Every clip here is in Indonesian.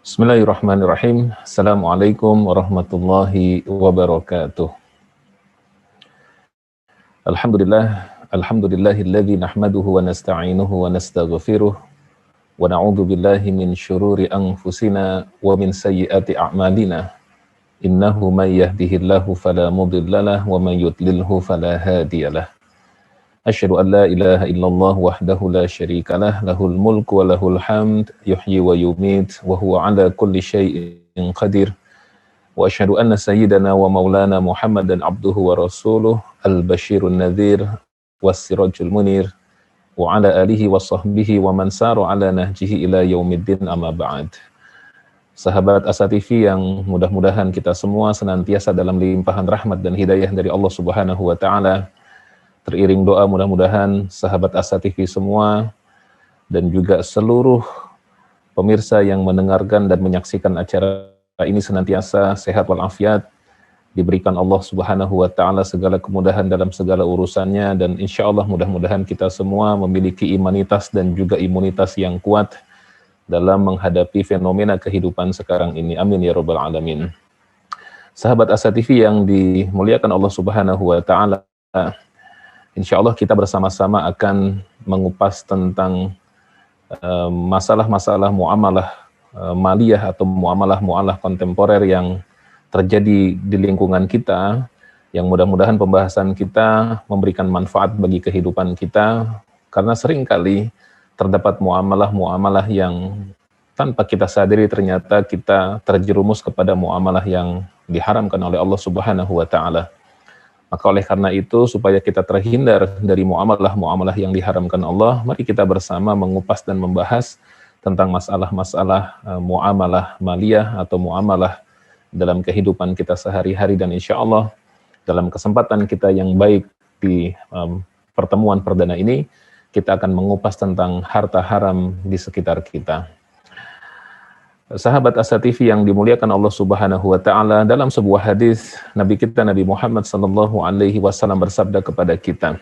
Bismillahirrahmanirrahim. Assalamualaikum warahmatullahi wabarakatuh. Alhamdulillahilladzi nahmaduhu wa nasta'inuhu wa nastaghfiruh wa na'udzu billahi min syururi anfusina wa min sayyiati a'malina. Innahu may yahdihillahu fala mudhillalah wa may yudlilhu fala hadiyalah. Asyhadu an la ilaha illallah wahdahu la syarikalah lahul mulku wa lahul hamd yuhyi wa yumit wa huwa ala kulli syai'in qadir wa asyhadu anna sayyidana wa maulana Muhammadan abduhu wa rasuluh al-basyirun nadhir was sirajul munir wa ala alihi wa sahbihi wa man saru ala nahjihi ila yaumiddin amma ba'd. Sahabat Asa TV yang mudah-mudahan kita semua senantiasa dalam limpahan rahmat dan hidayah dari Allah Subhanahu wa taala. Teriring doa mudah-mudahan sahabat Asa TV semua dan juga seluruh pemirsa yang mendengarkan dan menyaksikan acara ini senantiasa sehat walafiat, diberikan Allah Subhanahu wa taala segala kemudahan dalam segala urusannya, dan insya Allah mudah-mudahan kita semua memiliki imanitas dan juga imunitas yang kuat dalam menghadapi fenomena kehidupan sekarang ini. Amin ya rabbal alamin. Sahabat Asa TV yang dimuliakan Allah Subhanahu wa taala, insya Allah kita bersama-sama akan mengupas tentang masalah-masalah muamalah maliyah atau muamalah kontemporer yang terjadi di lingkungan kita, yang mudah-mudahan pembahasan kita memberikan manfaat bagi kehidupan kita, karena seringkali terdapat muamalah yang tanpa kita sadari ternyata kita terjerumus kepada muamalah yang diharamkan oleh Allah Subhanahu wa taala. Maka oleh karena itu, supaya kita terhindar dari muamalah yang diharamkan Allah, mari kita bersama mengupas dan membahas tentang masalah-masalah muamalah maliyah atau muamalah dalam kehidupan kita sehari-hari. Dan insya Allah dalam kesempatan kita yang baik di pertemuan perdana ini, kita akan mengupas tentang harta haram di sekitar kita. Sahabat Asa TV yang dimuliakan Allah Subhanahu wa taala, dalam sebuah hadis Nabi kita Nabi Muhammad sallallahu alaihi wasallam bersabda kepada kita,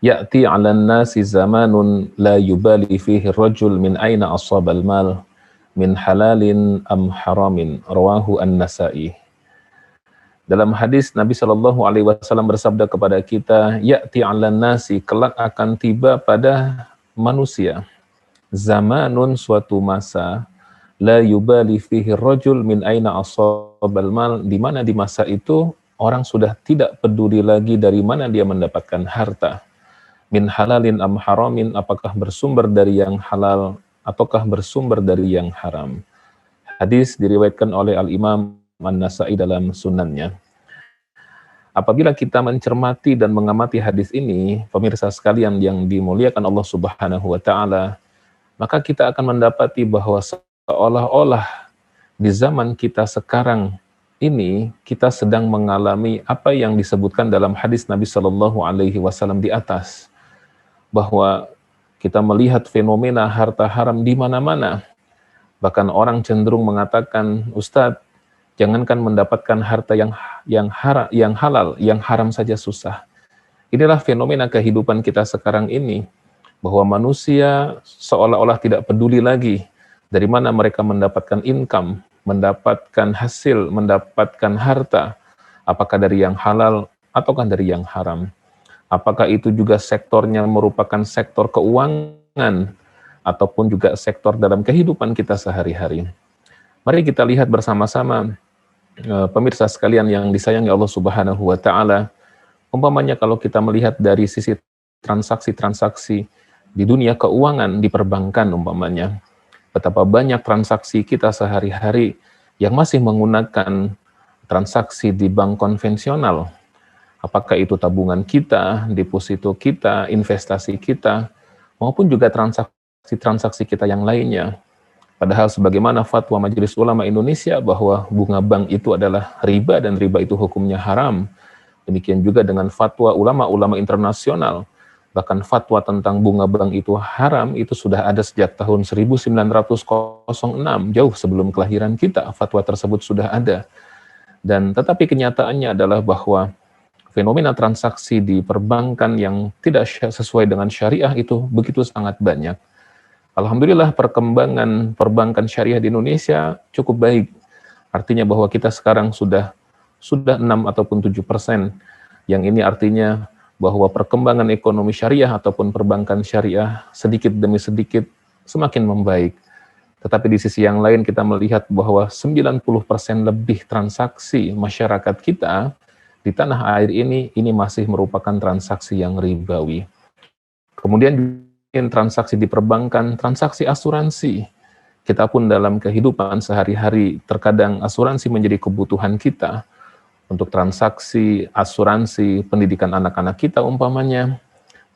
"Ya'ti 'alan nasi zamanun la yubali fihi rajul min aina asabal mal min halalin am haramin." Rawahu An-Nasa'i. Dalam hadis Nabi sallallahu alaihi wasallam bersabda kepada kita, "Ya'ti 'alan nasi," kelak akan tiba pada manusia, zamanun, suatu masa, la yubali fihi rajul min aina asabal mal, di mana di masa itu orang sudah tidak peduli lagi dari mana dia mendapatkan harta. Min halalin am haramin, apakah bersumber dari yang halal ataukah bersumber dari yang haram. Hadis diriwayatkan oleh Al-Imam An-Nasa'i dalam sunannya. Apabila kita mencermati dan mengamati hadis ini, pemirsa sekalian yang dimuliakan Allah Subhanahu wa taala, maka kita akan mendapati bahwa seolah-olah di zaman kita sekarang ini kita sedang mengalami apa yang disebutkan dalam hadis Nabi Shallallahu Alaihi Wasallam di atas, bahwa kita melihat fenomena harta haram di mana-mana. Bahkan orang cenderung mengatakan, "Ustadz, jangankan mendapatkan harta yang halal, yang haram saja susah." Inilah fenomena kehidupan kita sekarang ini, bahwa manusia seolah-olah tidak peduli lagi dari mana mereka mendapatkan income, mendapatkan hasil, mendapatkan harta, apakah dari yang halal ataukah dari yang haram. Apakah itu juga sektornya merupakan sektor keuangan ataupun juga sektor dalam kehidupan kita sehari-hari. Mari kita lihat bersama-sama, pemirsa sekalian yang disayangi Allah Subhanahu wa taala, umpamanya kalau kita melihat dari sisi transaksi-transaksi di dunia keuangan, di perbankan umpamanya, betapa banyak transaksi kita sehari-hari yang masih menggunakan transaksi di bank konvensional. Apakah itu tabungan kita, deposito kita, investasi kita, maupun juga transaksi kita yang lainnya. Padahal sebagaimana fatwa Majelis Ulama Indonesia bahwa bunga bank itu adalah riba dan riba itu hukumnya haram. Demikian juga dengan fatwa ulama-ulama internasional. Bahkan fatwa tentang bunga bank itu haram itu sudah ada sejak tahun 1906, jauh sebelum kelahiran kita, fatwa tersebut sudah ada. Dan tetapi kenyataannya adalah bahwa fenomena transaksi di perbankan yang tidak sesuai dengan syariah itu begitu sangat banyak. Alhamdulillah perkembangan perbankan syariah di Indonesia cukup baik. Artinya bahwa kita sekarang sudah 6 ataupun 7%. Yang ini artinya bahwa perkembangan ekonomi syariah ataupun perbankan syariah sedikit demi sedikit semakin membaik. Tetapi di sisi yang lain kita melihat bahwa 90% lebih transaksi masyarakat kita di tanah air ini masih merupakan transaksi yang ribawi. Kemudian transaksi di perbankan, transaksi asuransi. Kita pun dalam kehidupan sehari-hari terkadang asuransi menjadi kebutuhan kita untuk transaksi asuransi pendidikan anak-anak kita umpamanya.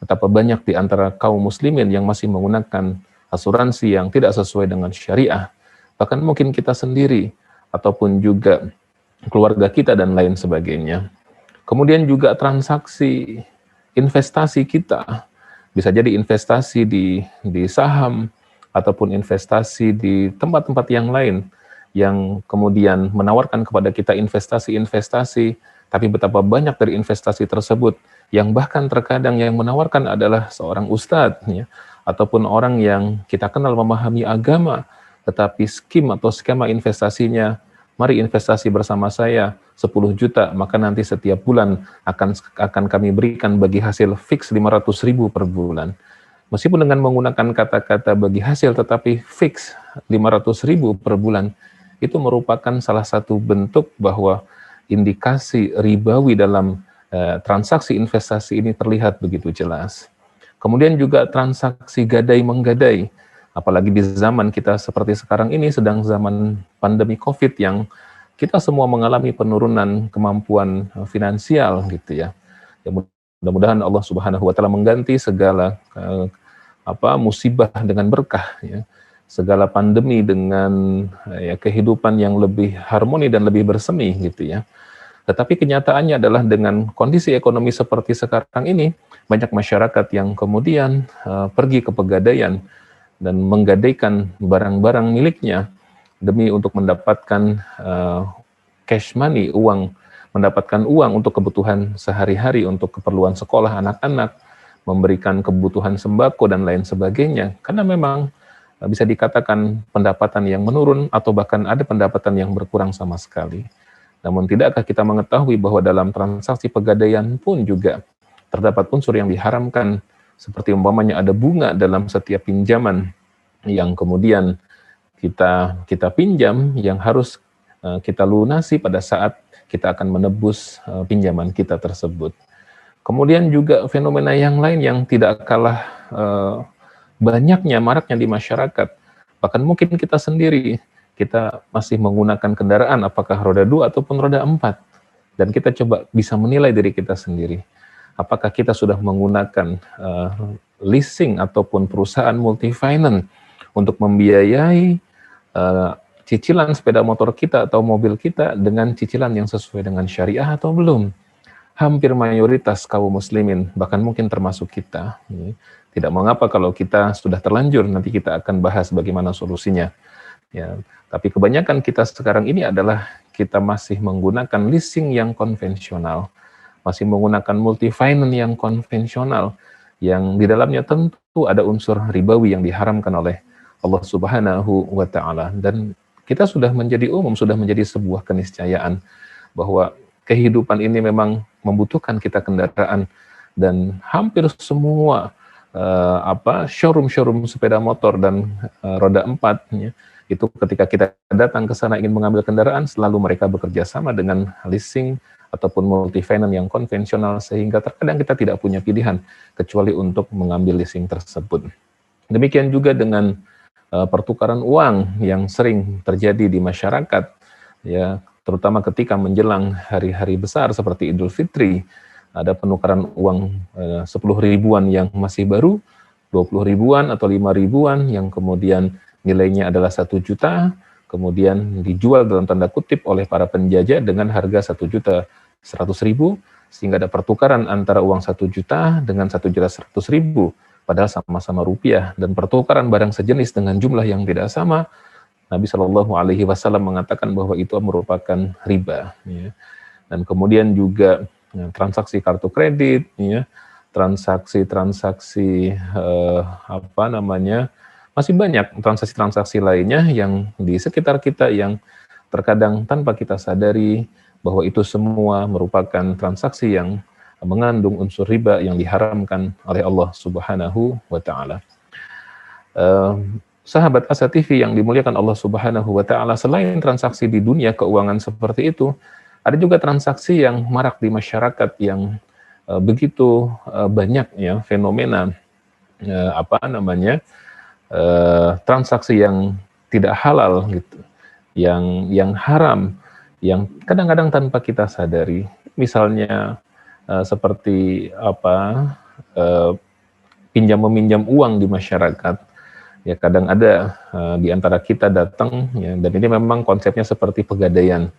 Betapa banyak di antara kaum muslimin yang masih menggunakan asuransi yang tidak sesuai dengan syariah. Bahkan mungkin kita sendiri ataupun juga keluarga kita dan lain sebagainya. Kemudian juga transaksi investasi kita. Bisa jadi investasi di saham ataupun investasi di tempat-tempat yang lain yang kemudian menawarkan kepada kita investasi-investasi, tapi betapa banyak dari investasi tersebut yang bahkan terkadang yang menawarkan adalah seorang ustadz, ya, ataupun orang yang kita kenal memahami agama, tetapi skim atau skema investasinya, mari investasi bersama saya 10 juta, maka nanti setiap bulan akan kami berikan bagi hasil fix 500.000 per bulan. Meskipun dengan menggunakan kata-kata bagi hasil, tetapi fix 500.000 per bulan, itu merupakan salah satu bentuk bahwa indikasi ribawi dalam transaksi investasi ini terlihat begitu jelas. Kemudian juga transaksi gadai-menggadai, apalagi di zaman kita seperti sekarang ini sedang zaman pandemi COVID yang kita semua mengalami penurunan kemampuan finansial gitu ya. Ya mudah-mudahan Allah Subhanahu wa taala mengganti segala musibah dengan berkah ya. Segala pandemi dengan ya kehidupan yang lebih harmoni dan lebih bersemi gitu ya. Tetapi kenyataannya adalah dengan kondisi ekonomi seperti sekarang ini, banyak masyarakat yang kemudian pergi ke pegadaian dan menggadaikan barang-barang miliknya demi untuk mendapatkan cash money, mendapatkan uang untuk kebutuhan sehari-hari, untuk keperluan sekolah anak-anak, memberikan kebutuhan sembako dan lain sebagainya. Karena memang bisa dikatakan pendapatan yang menurun atau bahkan ada pendapatan yang berkurang sama sekali. Namun tidakkah kita mengetahui bahwa dalam transaksi pegadaian pun juga terdapat unsur yang diharamkan, seperti umpamanya ada bunga dalam setiap pinjaman yang kemudian kita pinjam yang harus kita lunasi pada saat kita akan menebus pinjaman kita tersebut. Kemudian juga fenomena yang lain yang tidak kalah banyaknya, maraknya di masyarakat. Bahkan mungkin kita sendiri, kita masih menggunakan kendaraan, apakah roda 2 ataupun roda 4. Dan kita coba bisa menilai diri kita sendiri. Apakah kita sudah menggunakan leasing ataupun perusahaan multi-finance untuk membiayai cicilan sepeda motor kita atau mobil kita dengan cicilan yang sesuai dengan syariah atau belum? Hampir mayoritas kaum muslimin, bahkan mungkin termasuk kita, tidak mengapa kalau kita sudah terlanjur, nanti kita akan bahas bagaimana solusinya. Ya, tapi kebanyakan kita sekarang ini adalah kita masih menggunakan leasing yang konvensional, masih menggunakan multi-finance yang konvensional, yang di dalamnya tentu ada unsur ribawi yang diharamkan oleh Allah Subhanahu wa Ta'ala. Dan kita sudah menjadi umum, sudah menjadi sebuah keniscayaan bahwa kehidupan ini memang membutuhkan kita kendaraan, dan hampir semua showroom sepeda motor dan roda 4 ya, itu ketika kita datang ke sana ingin mengambil kendaraan, selalu mereka bekerja sama dengan leasing ataupun multi-finance yang konvensional, sehingga terkadang kita tidak punya pilihan kecuali untuk mengambil leasing tersebut. Demikian juga dengan pertukaran uang yang sering terjadi di masyarakat ya, terutama ketika menjelang hari-hari besar seperti Idul Fitri. Ada penukaran uang 10 ribuan yang masih baru, 20 ribuan atau 5 ribuan yang kemudian nilainya adalah 1 juta, kemudian dijual dalam tanda kutip oleh para penjajah dengan harga 1.100.000, sehingga ada pertukaran antara uang 1 juta dengan 1.100.000, padahal sama-sama rupiah, dan pertukaran barang sejenis dengan jumlah yang tidak sama, Nabi Shallallahu Alaihi Wasallam mengatakan bahwa itu merupakan riba. Ya. Dan kemudian juga transaksi kartu kredit, ya, transaksi masih banyak transaksi-transaksi lainnya yang di sekitar kita yang terkadang tanpa kita sadari bahwa itu semua merupakan transaksi yang mengandung unsur riba yang diharamkan oleh Allah Subhanahu wa taala. Sahabat Asa TV yang dimuliakan Allah Subhanahu wa taala, selain transaksi di dunia keuangan seperti itu, ada juga transaksi yang marak di masyarakat yang begitu banyak ya fenomena transaksi yang tidak halal gitu, yang haram, yang kadang-kadang tanpa kita sadari. Misalnya seperti pinjam meminjam uang di masyarakat. Ya kadang ada di antara kita datang ya, dan ini memang konsepnya seperti pegadaian.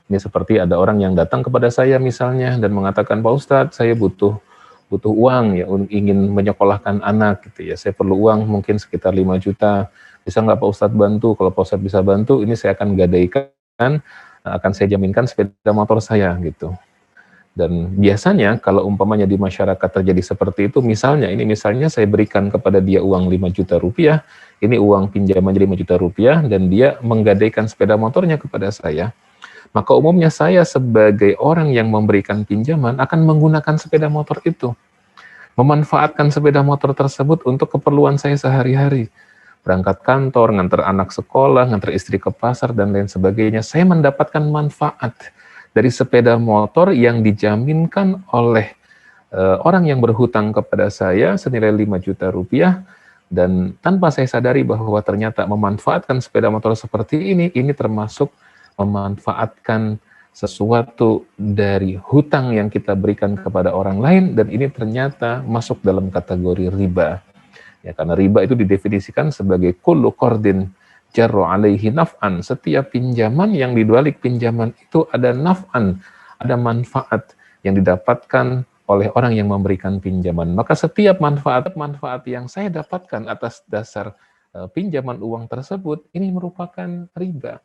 Ini seperti ada orang yang datang kepada saya misalnya dan mengatakan, Pak Ustadz, saya butuh uang ya, ingin menyekolahkan anak gitu ya. Saya perlu uang mungkin sekitar 5 juta. Bisa nggak Pak Ustadz bantu? Kalau Pak Ustadz bisa bantu, ini saya akan gadaikan, akan saya jaminkan sepeda motor saya gitu. Dan biasanya kalau umpamanya di masyarakat terjadi seperti itu, misalnya saya berikan kepada dia uang 5 juta rupiah, ini uang pinjaman 5 juta rupiah, dan dia menggadaikan sepeda motornya kepada saya, maka umumnya saya sebagai orang yang memberikan pinjaman akan menggunakan sepeda motor itu, memanfaatkan sepeda motor tersebut untuk keperluan saya sehari-hari. Berangkat kantor, ngantar anak sekolah, ngantar istri ke pasar, dan lain sebagainya. Saya mendapatkan manfaat dari sepeda motor yang dijaminkan oleh orang yang berhutang kepada saya senilai 5 juta rupiah, dan tanpa saya sadari bahwa ternyata memanfaatkan sepeda motor seperti ini termasuk memanfaatkan sesuatu dari hutang yang kita berikan kepada orang lain, dan ini ternyata masuk dalam kategori riba. Ya, karena riba itu didefinisikan sebagai kullu qardin jarra alaihi naf'an. Setiap pinjaman yang di balik pinjaman itu ada naf'an, ada manfaat yang didapatkan oleh orang yang memberikan pinjaman. Maka setiap manfaat yang saya dapatkan atas dasar pinjaman uang tersebut, ini merupakan riba.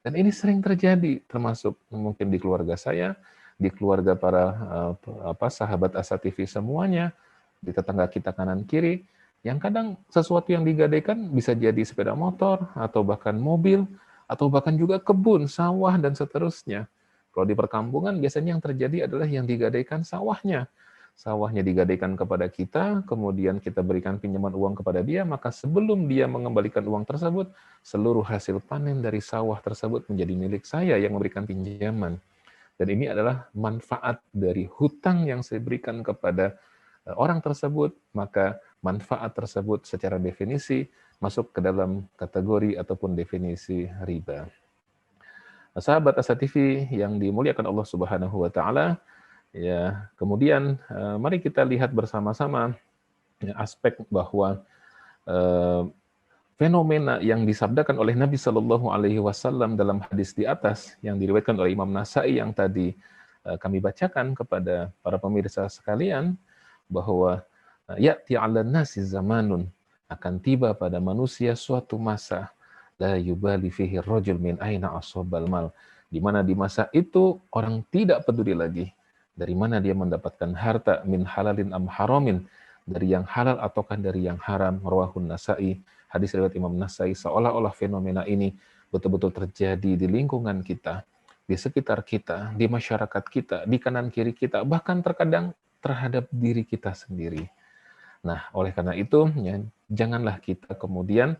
Dan ini sering terjadi, termasuk mungkin di keluarga saya, di keluarga para sahabat Asa TV semuanya, di tetangga kita kanan kiri, yang kadang sesuatu yang digadaikan bisa jadi sepeda motor, atau bahkan mobil, atau bahkan juga kebun, sawah, dan seterusnya. Kalau di perkampungan biasanya yang terjadi adalah yang digadaikan sawahnya. Sawahnya digadaikan kepada kita, kemudian kita berikan pinjaman uang kepada dia, maka sebelum dia mengembalikan uang tersebut, seluruh hasil panen dari sawah tersebut menjadi milik saya yang memberikan pinjaman. Dan ini adalah manfaat dari hutang yang saya berikan kepada orang tersebut, maka manfaat tersebut secara definisi masuk ke dalam kategori ataupun definisi riba. Sahabat Asa TV yang dimuliakan Allah Subhanahu wa taala, ya, kemudian mari kita lihat bersama-sama ya, aspek bahwa fenomena yang disabdakan oleh Nabi Shallallahu alaihi wasallam dalam hadis di atas yang diriwayatkan oleh Imam Nasai yang tadi kami bacakan kepada para pemirsa sekalian, bahwa ya'ti 'alan nasi zamanun, akan tiba pada manusia suatu masa, la yubali fihi rajul min aina asabal mal, di mana di masa itu orang tidak peduli lagi dari mana dia mendapatkan harta, min halalin am haramin, dari yang halal ataukah dari yang haram. Rawahun Nasai, hadis riwayat Imam Nasai. Seolah-olah fenomena ini betul-betul terjadi di lingkungan kita, di sekitar kita, di masyarakat kita, di kanan kiri kita, bahkan terkadang terhadap diri kita sendiri. Nah, oleh karena itu, ya, janganlah kita kemudian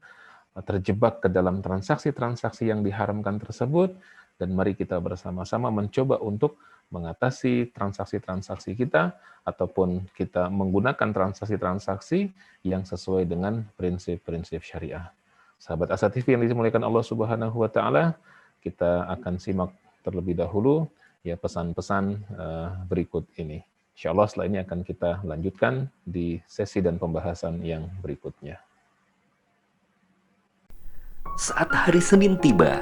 terjebak ke dalam transaksi-transaksi yang diharamkan tersebut, dan mari kita bersama-sama mencoba untuk mengatasi transaksi-transaksi kita, ataupun kita menggunakan transaksi-transaksi yang sesuai dengan prinsip-prinsip syariah. Sahabat Asa TV yang dimuliakan Allah Subhanahu wa taala, kita akan simak terlebih dahulu ya pesan-pesan berikut ini. Insyaallah setelah ini akan kita lanjutkan di sesi dan pembahasan yang berikutnya. Saat hari Senin tiba,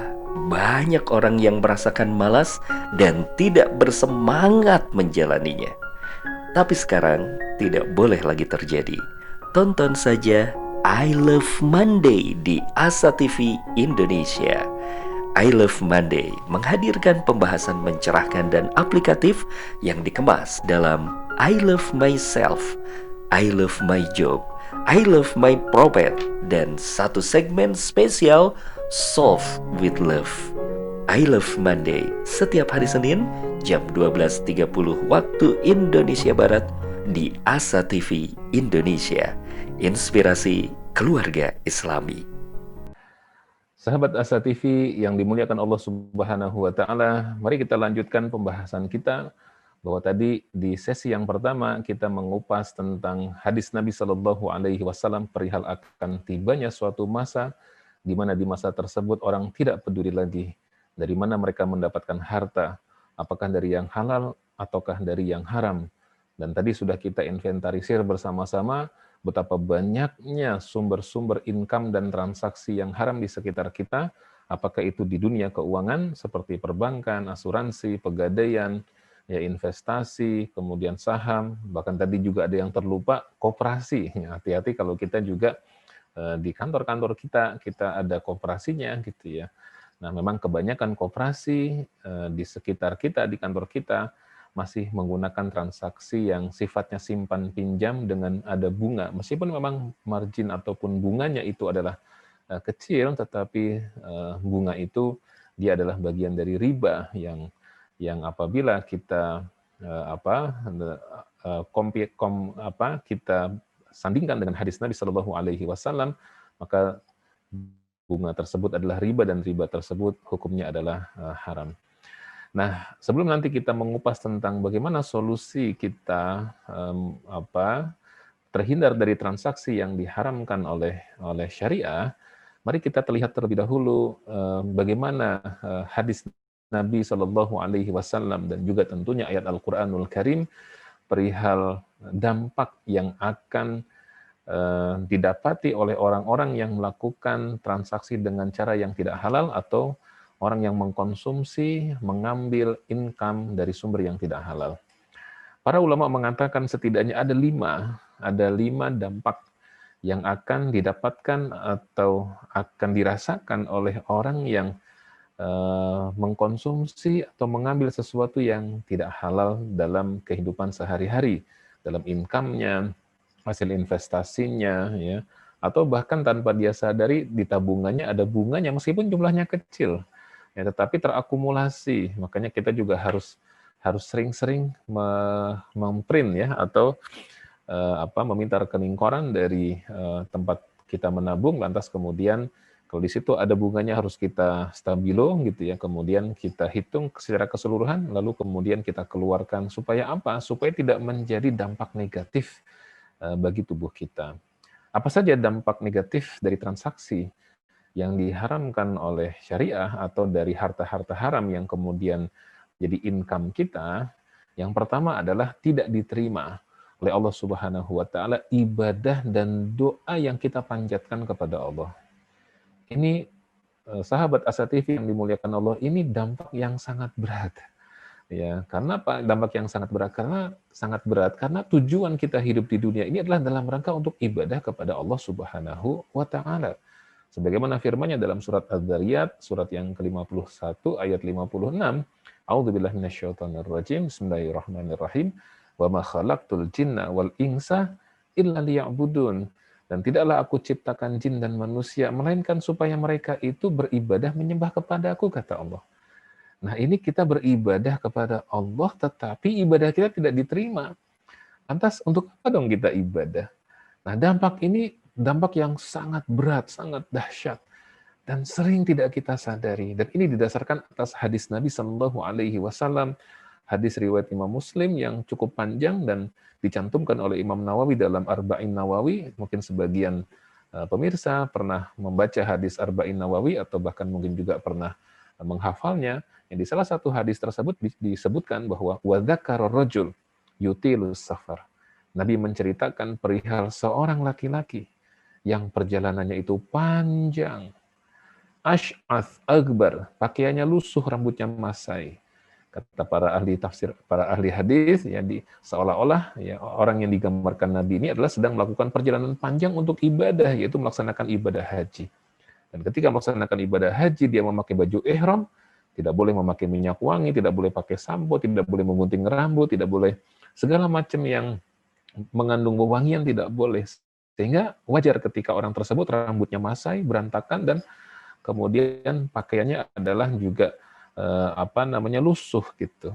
banyak orang yang merasakan malas dan tidak bersemangat menjalaninya. Tapi sekarang tidak boleh lagi terjadi. Tonton saja I Love Monday di Asa TV Indonesia. I Love Monday menghadirkan pembahasan mencerahkan dan aplikatif yang dikemas dalam I Love Myself, I Love My Job, I Love My Prophet, dan satu segmen spesial Solve with Love. I Love Monday setiap hari Senin jam 12.30 waktu Indonesia Barat di Asa TV Indonesia. Inspirasi keluarga Islami. Sahabat Asa TV yang dimuliakan Allah Subhanahu wa taala, mari kita lanjutkan pembahasan kita bahwa tadi di sesi yang pertama kita mengupas tentang hadis Nabi Shallallahu alaihi wasallam perihal akan tibanya suatu masa di mana di masa tersebut orang tidak peduli lagi dari mana mereka mendapatkan harta, apakah dari yang halal ataukah dari yang haram. Dan tadi sudah kita inventarisir bersama-sama betapa banyaknya sumber-sumber income dan transaksi yang haram di sekitar kita, apakah itu di dunia keuangan seperti perbankan, asuransi, pegadaian, ya investasi, kemudian saham, bahkan tadi juga ada yang terlupa koperasi. Ya, hati-hati kalau kita juga di kantor-kantor kita ada koperasinya gitu ya. Nah, memang kebanyakan koperasi di sekitar kita, di kantor kita, masih menggunakan transaksi yang sifatnya simpan pinjam dengan ada bunga. Meskipun memang margin ataupun bunganya itu adalah kecil, tetapi bunga itu dia adalah bagian dari riba yang apabila kita kita sandingkan dengan hadis Nabi Shallallahu Alaihi Wasallam, maka bunga tersebut adalah riba dan riba tersebut hukumnya adalah haram. Nah, sebelum nanti kita mengupas tentang bagaimana solusi kita terhindar dari transaksi yang diharamkan oleh syariah, mari kita terlihat terlebih dahulu bagaimana hadis Nabi Shallallahu Alaihi Wasallam dan juga tentunya ayat Al-Quranul Karim perihal dampak yang akan didapati oleh orang-orang yang melakukan transaksi dengan cara yang tidak halal atau orang yang mengkonsumsi, mengambil income dari sumber yang tidak halal. Para ulama mengatakan setidaknya ada lima dampak yang akan didapatkan atau akan dirasakan oleh orang yang mengkonsumsi atau mengambil sesuatu yang tidak halal dalam kehidupan sehari-hari, dalam income-nya, hasil investasinya, ya, atau bahkan tanpa dia sadari di tabungannya ada bunganya meskipun jumlahnya kecil. Ya, tetapi terakumulasi, makanya kita juga harus sering-sering memprint ya atau meminta rekening koran dari tempat kita menabung, lantas kemudian kalau di situ ada bunganya harus kita stabilo gitu ya, kemudian kita hitung secara keseluruhan, lalu kemudian kita keluarkan supaya apa? Supaya tidak menjadi dampak negatif bagi tubuh kita. Apa saja dampak negatif dari transaksi yang diharamkan oleh syariah atau dari harta-harta haram yang kemudian jadi income kita? Yang pertama adalah tidak diterima oleh Allah Subhanahu wa taala ibadah dan doa yang kita panjatkan kepada Allah. Ini sahabat Asa TV yang dimuliakan Allah, ini dampak yang sangat berat. Ya, karena apa? Dampak yang sangat berat karena tujuan kita hidup di dunia ini adalah dalam rangka untuk ibadah kepada Allah Subhanahu wa taala. Sebagaimana firman-Nya dalam surat Az-Zariyat, surat yang ke-51 ayat 56, A'udzubillahi minasyaitonirrajim, Bismillahirrahmanirrahim, wa ma khalaqtul jinna wal insa illa liya'budun. Dan tidaklah aku ciptakan jin dan manusia melainkan supaya mereka itu beribadah menyembah kepada-Aku, kata Allah. Nah, ini kita beribadah kepada Allah tetapi ibadah kita tidak diterima. Lantas untuk apa dong kita ibadah? Nah, dampak yang sangat berat, sangat dahsyat, dan sering tidak kita sadari. Dan ini didasarkan atas hadis Nabi Shallallahu Alaihi Wasallam, hadis riwayat Imam Muslim yang cukup panjang dan dicantumkan oleh Imam Nawawi dalam Arba'in Nawawi. Mungkin sebagian pemirsa pernah membaca hadis Arba'in Nawawi atau bahkan mungkin juga pernah menghafalnya. Yang di salah satu hadis tersebut disebutkan bahwa wa dzakara rajul yutilus safar. Nabi menceritakan perihal seorang laki-laki yang perjalanannya itu panjang. Ash'ath akbar, pakaiannya lusuh, rambutnya masai. Kata para ahli tafsir, para ahli hadis, ya seolah-olah ya, orang yang digambarkan Nabi ini adalah sedang melakukan perjalanan panjang untuk ibadah, yaitu melaksanakan ibadah haji. Dan ketika melaksanakan ibadah haji, dia memakai baju ihram, tidak boleh memakai minyak wangi, tidak boleh pakai sampo, tidak boleh menggunting rambut, tidak boleh segala macam yang mengandung wewangian, tidak boleh. Sehingga wajar ketika orang tersebut rambutnya masai, berantakan, dan kemudian pakaiannya adalah juga lusuh gitu.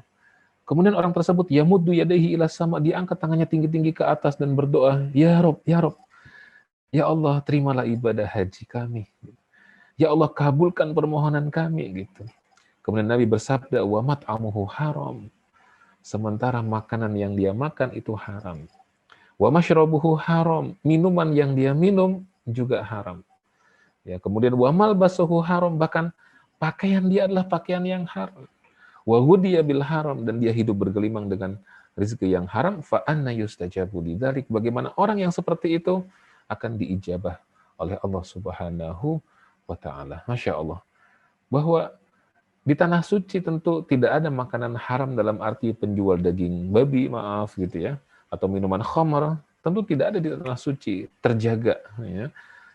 Kemudian orang tersebut yamuddu yadayhi ila sama, dia angkat tangannya tinggi-tinggi ke atas dan berdoa, ya Rob, ya Rob, ya Allah terimalah ibadah haji kami. Ya Allah kabulkan permohonan kami gitu. Kemudian Nabi bersabda, wa mat'amuhu haram. Sementara makanan yang dia makan itu haram. Wa masyrabuhu haram, minuman yang dia minum juga haram. Ya, kemudian wa malbasuhu haram, bahkan pakaian dia adalah pakaian yang haram. Wa hudiya bil haram, dan dia hidup bergelimang dengan rezeki yang haram. Fa anna yustajabu lidzalik, bagaimana orang yang seperti itu akan diijabah oleh Allah Subhanahu wa taala. Masya Allah. Bahwa di tanah suci tentu tidak ada makanan haram dalam arti penjual daging babi, maaf gitu ya, atau minuman khamr, tentu tidak ada di tanah suci, terjaga ya.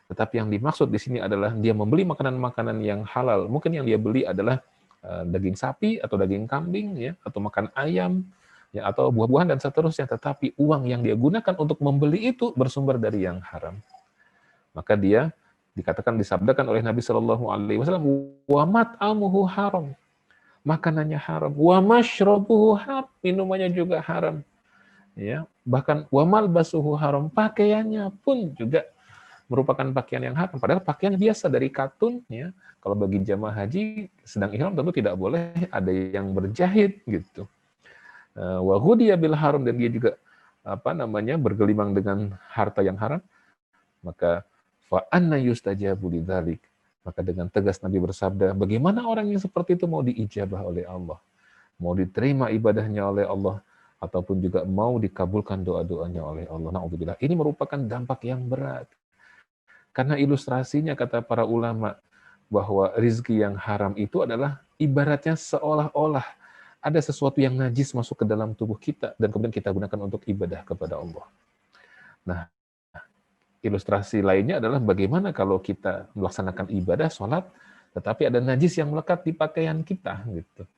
Tetapi yang dimaksud di sini adalah dia membeli makanan-makanan yang halal. Mungkin yang dia beli adalah daging sapi atau daging kambing ya, atau makan ayam ya, atau buah-buahan dan seterusnya, tetapi uang yang dia gunakan untuk membeli itu bersumber dari yang haram. Maka dia dikatakan, disabdakan oleh Nabi Shallallahu Alaihi Wasallam, wa mat'amuhu haram, makanannya haram, wa masyrabuhu haram, minumannya juga haram, ya, bahkan wa malbasuhu haram, pakaiannya pun juga merupakan pakaian yang haram, padahal pakaian biasa dari katun, ya. Kalau bagi jamaah haji sedang ihram tentu tidak boleh ada yang berjahit gitu. Wa ghudiya bil haram, dan dia juga bergelimang dengan harta yang haram. Maka fa anna yustajabu lidzalik, maka dengan tegas Nabi bersabda, bagaimana orang yang seperti itu mau diijabah oleh Allah, mau diterima ibadahnya oleh Allah, ataupun juga mau dikabulkan doa-doanya oleh Allah. Na'udzubillah. Ini merupakan dampak yang berat. Karena ilustrasinya kata para ulama, bahwa rizki yang haram itu adalah ibaratnya seolah-olah ada sesuatu yang najis masuk ke dalam tubuh kita, dan kemudian kita gunakan untuk ibadah kepada Allah. Nah, ilustrasi lainnya adalah bagaimana kalau kita melaksanakan ibadah, sholat, tetapi ada najis yang melekat di pakaian kita, gitu.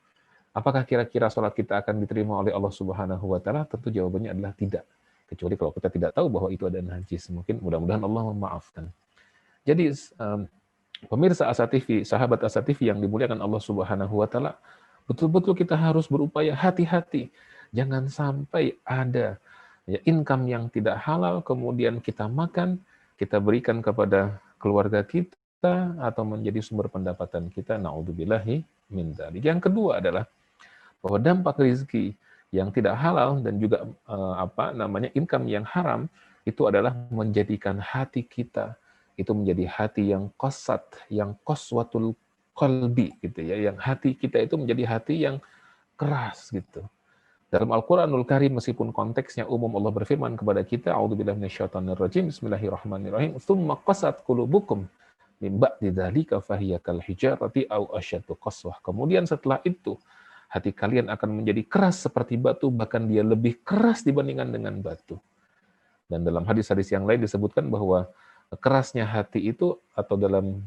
Apakah kira-kira sholat kita akan diterima oleh Allah Subhanahu wa Ta'ala? Tentu jawabannya adalah tidak. Kecuali kalau kita tidak tahu bahwa itu ada najis. Mungkin mudah-mudahan Allah memaafkan. Jadi, pemirsa Asa TV, sahabat Asa TV yang dimuliakan Allah Subhanahu wa Ta'ala, betul-betul kita harus berupaya hati-hati. Jangan sampai ada ya income yang tidak halal, kemudian kita makan, kita berikan kepada keluarga kita, atau menjadi sumber pendapatan kita. Na'udzubillahi min dzalik. Yang kedua adalah bahwa dampak rezeki yang tidak halal dan juga income yang haram itu adalah menjadikan hati kita itu menjadi hati yang qasat, yang qaswatul qalbi gitu ya, yang hati kita itu menjadi hati yang keras gitu. Dalam Al-Quranul Karim, meskipun konteksnya umum, Allah berfirman kepada kita, a'udzubillahi minasyaitonirrajim, bismillahirrahmanirrahim, tsumma qasat qulubukum min ba'di dzalika fahiya kal hijarati aw asyaddu qaswah. Kemudian setelah itu, hati kalian akan menjadi keras seperti batu, bahkan dia lebih keras dibandingkan dengan batu. Dan dalam hadis-hadis yang lain disebutkan bahwa kerasnya hati itu, atau dalam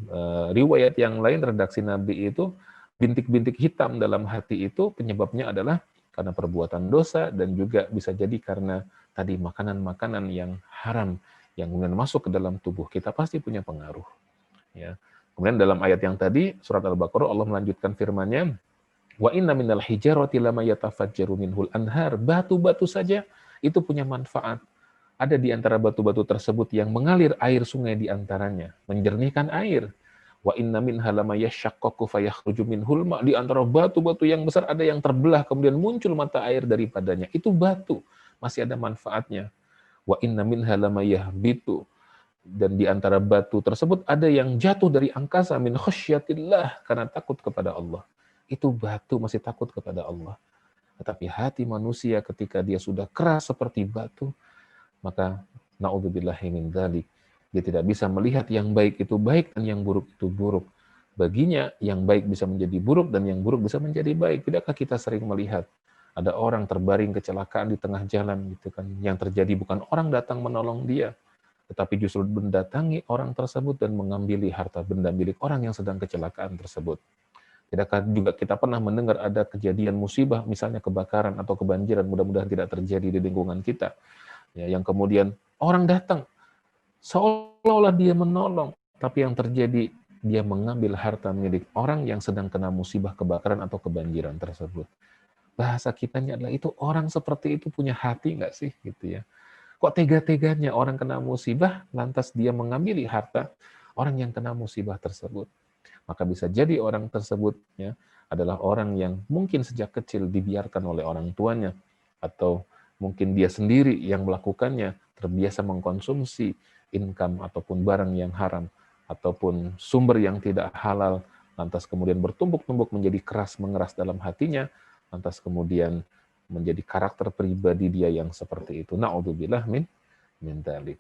riwayat yang lain, redaksi Nabi itu, bintik-bintik hitam dalam hati itu penyebabnya adalah karena perbuatan dosa, dan juga bisa jadi karena tadi makanan-makanan yang haram yang kemudian masuk ke dalam tubuh kita pasti punya pengaruh. Ya. Kemudian dalam ayat yang tadi, surat Al-Baqarah, Allah melanjutkan firman-Nya, wa inna minal hijarati lama yatafajjaru minhul anhar, batu-batu saja itu punya manfaat. Ada di antara batu-batu tersebut yang mengalir air sungai di antaranya, menjernihkan air. Wa inna minha lama yashaqqaqu fayakhruju minhul ma', di antara batu-batu yang besar ada yang terbelah kemudian muncul mata air daripadanya. Itu batu, masih ada manfaatnya. Wa inna minha lama yahbitu, dan di antara batu tersebut ada yang jatuh dari angkasa min khasyatillah, karena takut kepada Allah. Itu batu, masih takut kepada Allah. Tetapi hati manusia ketika dia sudah keras seperti batu, maka na'udzubillahi min dzalik, dia tidak bisa melihat yang baik itu baik dan yang buruk itu buruk. Baginya yang baik bisa menjadi buruk dan yang buruk bisa menjadi baik. Tidakkah kita sering melihat ada orang terbaring kecelakaan di tengah jalan gitu kan, yang terjadi bukan orang datang menolong dia, tetapi justru mendatangi orang tersebut dan mengambil harta benda milik orang yang sedang kecelakaan tersebut. Tidakkah juga kita pernah mendengar ada kejadian musibah, misalnya kebakaran atau kebanjiran, mudah-mudahan tidak terjadi di lingkungan kita, ya, yang kemudian orang datang seolah-olah dia menolong, tapi yang terjadi dia mengambil harta milik orang yang sedang kena musibah kebakaran atau kebanjiran tersebut. Bahasa kitanya adalah, itu orang seperti itu punya hati nggak sih, gitu ya? Kok tega-teganya orang kena musibah, lantas dia mengambil harta orang yang kena musibah tersebut. Maka bisa jadi orang tersebut ya adalah orang yang mungkin sejak kecil dibiarkan oleh orang tuanya, atau mungkin dia sendiri yang melakukannya, terbiasa mengkonsumsi income ataupun barang yang haram, ataupun sumber yang tidak halal, lantas kemudian bertumbuk-tumbuk menjadi keras mengeras dalam hatinya, lantas kemudian menjadi karakter pribadi dia yang seperti itu. Na'udzubillah min dzalik.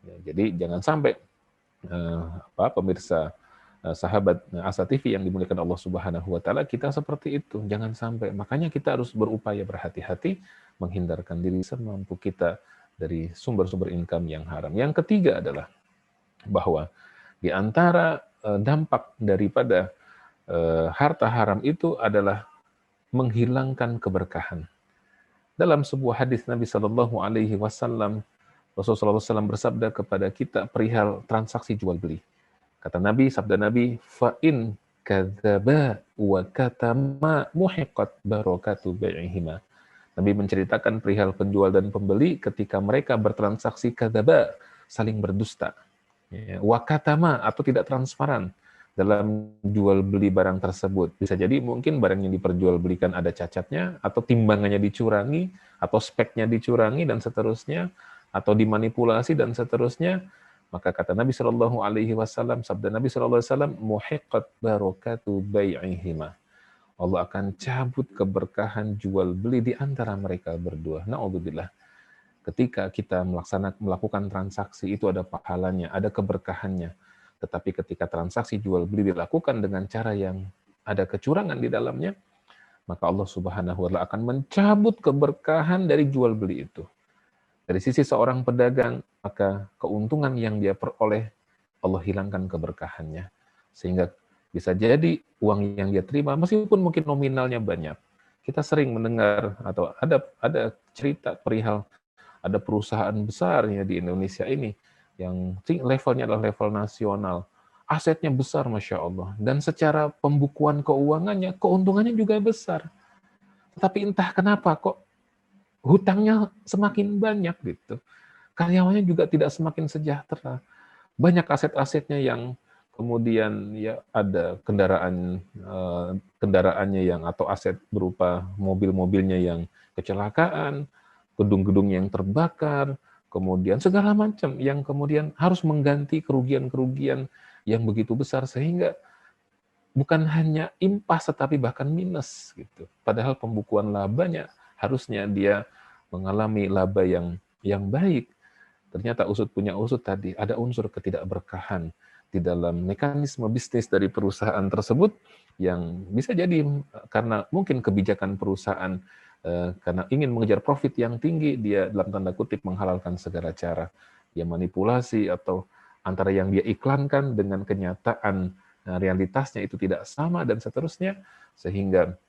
Ya, jadi jangan sampai pemirsa sahabat Asa TV yang dimuliakan Allah Subhanahu wa taala, kita seperti itu. Jangan sampai. Makanya kita harus berupaya berhati-hati menghindarkan diri semampu kita dari sumber-sumber income yang haram. Yang ketiga adalah bahwa di antara dampak daripada harta haram itu adalah menghilangkan keberkahan. Dalam sebuah hadis Nabi Shallallahu Alaihi Wasallam, Rasulullah SAW bersabda kepada kita perihal transaksi jual beli. Kata Nabi, sabda Nabi, fa'in kadzaba wa katama muhiqat barakatu bai'ihima. Nabi menceritakan perihal penjual dan pembeli ketika mereka bertransaksi kadzaba, saling berdusta. Wa katama atau tidak transparan dalam jual beli barang tersebut. Bisa jadi mungkin barang yang diperjualbelikan ada cacatnya, atau timbangannya dicurangi, atau speknya dicurangi, dan seterusnya, atau dimanipulasi, dan seterusnya. Maka kata Nabi Shallallahu Alaihi Wasallam, sabda Nabi Shallallahu Alaihi Wasallam, muhiqat barakatu bai'ihima. Allah akan cabut keberkahan jual beli di antara mereka berdua. Na'udzubillah. Ketika kita melakukan transaksi itu ada pahalanya, ada keberkahannya. Tetapi ketika transaksi jual beli dilakukan dengan cara yang ada kecurangan di dalamnya, maka Allah Subhanahu wa taala akan mencabut keberkahan dari jual beli itu. Dari sisi seorang pedagang, maka keuntungan yang dia peroleh, Allah hilangkan keberkahannya. Sehingga bisa jadi uang yang dia terima, meskipun mungkin nominalnya banyak. Kita sering mendengar, atau ada cerita perihal, ada perusahaan besar ya di Indonesia ini, yang levelnya adalah level nasional. Asetnya besar, Masya Allah. Dan secara pembukuan keuangannya, keuntungannya juga besar. Tetapi entah kenapa kok hutangnya semakin banyak gitu. Karyawannya juga tidak semakin sejahtera. Banyak aset-asetnya yang kemudian ya ada kendaraannya yang, atau aset berupa mobil-mobilnya yang kecelakaan, gedung-gedung yang terbakar, kemudian segala macam yang kemudian harus mengganti kerugian-kerugian yang begitu besar, sehingga bukan hanya impas tetapi bahkan minus gitu. Padahal pembukuan labanya harusnya dia mengalami laba yang baik. Ternyata usut punya usut tadi, ada unsur ketidakberkahan di dalam mekanisme bisnis dari perusahaan tersebut, yang bisa jadi karena mungkin kebijakan perusahaan karena ingin mengejar profit yang tinggi, dia dalam tanda kutip menghalalkan segala cara. Dia manipulasi, atau antara yang dia iklankan dengan kenyataan realitasnya itu tidak sama, dan seterusnya, sehingga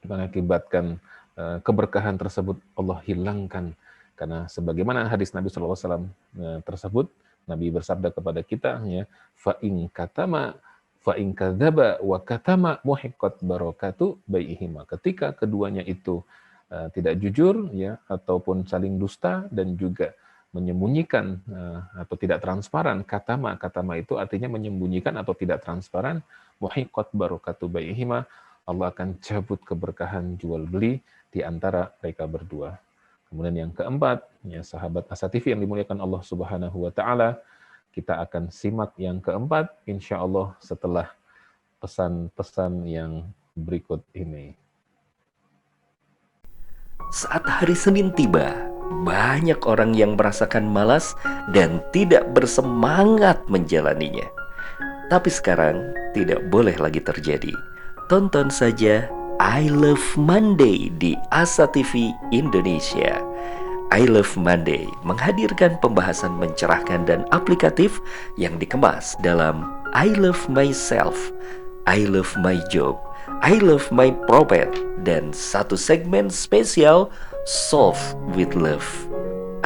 mengakibatkan keberkahan tersebut Allah hilangkan. Karena sebagaimana hadis Nabi SAW tersebut, Nabi bersabda kepada kita, ya, fa'in kadzaba wa katama muhiqqat barakatu bai'ihima. Ketika keduanya itu tidak jujur, ya, ataupun saling dusta, dan juga menyembunyikan atau tidak transparan. Katama itu artinya menyembunyikan atau tidak transparan. Muhiqqat barakatu bai'ihima, Allah akan cabut keberkahan jual beli di antara mereka berdua. Kemudian yang keempat, ya sahabat Asa TV yang dimuliakan Allah Subhanahu wa taala, kita akan simak yang keempat insya Allah setelah pesan-pesan yang berikut ini. Saat hari Senin tiba, banyak orang yang merasakan malas dan tidak bersemangat menjalaninya. Tapi sekarang tidak boleh lagi terjadi. Tonton saja I Love Monday di Asa TV Indonesia. I Love Monday menghadirkan pembahasan mencerahkan dan aplikatif yang dikemas dalam I Love Myself, I Love My Job, I Love My Prophet, dan satu segmen spesial Solve with Love.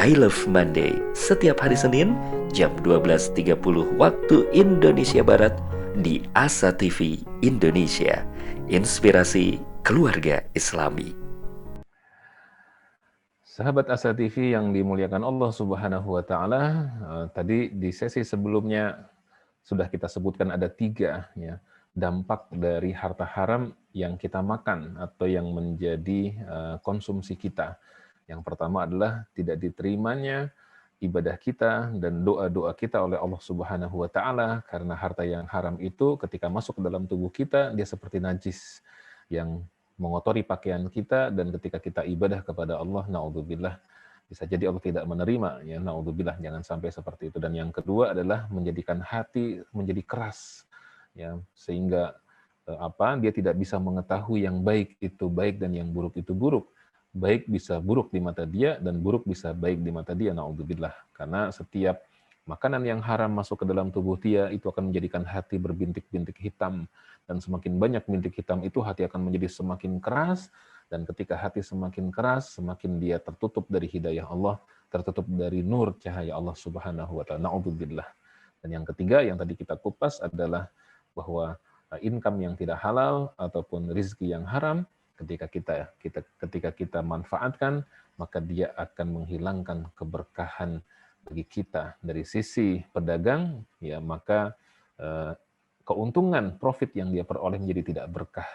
I Love Monday setiap hari Senin jam 12.30 waktu Indonesia Barat di Asa TV Indonesia. Inspirasi keluarga Islami. Sahabat Asa TV yang dimuliakan Allah Subhanahu wa Ta'ala, tadi di sesi sebelumnya sudah kita sebutkan ada 3 ya, dampak dari harta haram yang kita makan atau yang menjadi konsumsi kita. Yang pertama adalah tidak diterimanya ibadah kita dan doa-doa kita oleh Allah Subhanahu wa Ta'ala, karena harta yang haram itu ketika masuk ke dalam tubuh kita, dia seperti najis yang mengotori pakaian kita, dan ketika kita ibadah kepada Allah, naudzubillah, bisa jadi Allah tidak menerima, ya naudzubillah, jangan sampai seperti itu. Dan yang kedua adalah menjadikan hati menjadi keras, ya sehingga dia tidak bisa mengetahui yang baik itu baik dan yang buruk itu buruk. Baik bisa buruk di mata dia dan buruk bisa baik di mata dia, naudzubillah. Karena setiap makanan yang haram masuk ke dalam tubuh dia itu akan menjadikan hati berbintik-bintik hitam, dan semakin banyak bintik hitam itu hati akan menjadi semakin keras, dan ketika hati semakin keras semakin dia tertutup dari hidayah Allah, tertutup dari nur cahaya Allah Subhanahu wa Ta'ala, naudzubillah. Dan yang ketiga yang tadi kita kupas adalah bahwa income yang tidak halal ataupun rizki yang haram, ketika kita manfaatkan, maka dia akan menghilangkan keberkahan bagi kita. Dari sisi pedagang, ya maka keuntungan profit yang dia peroleh menjadi tidak berkah.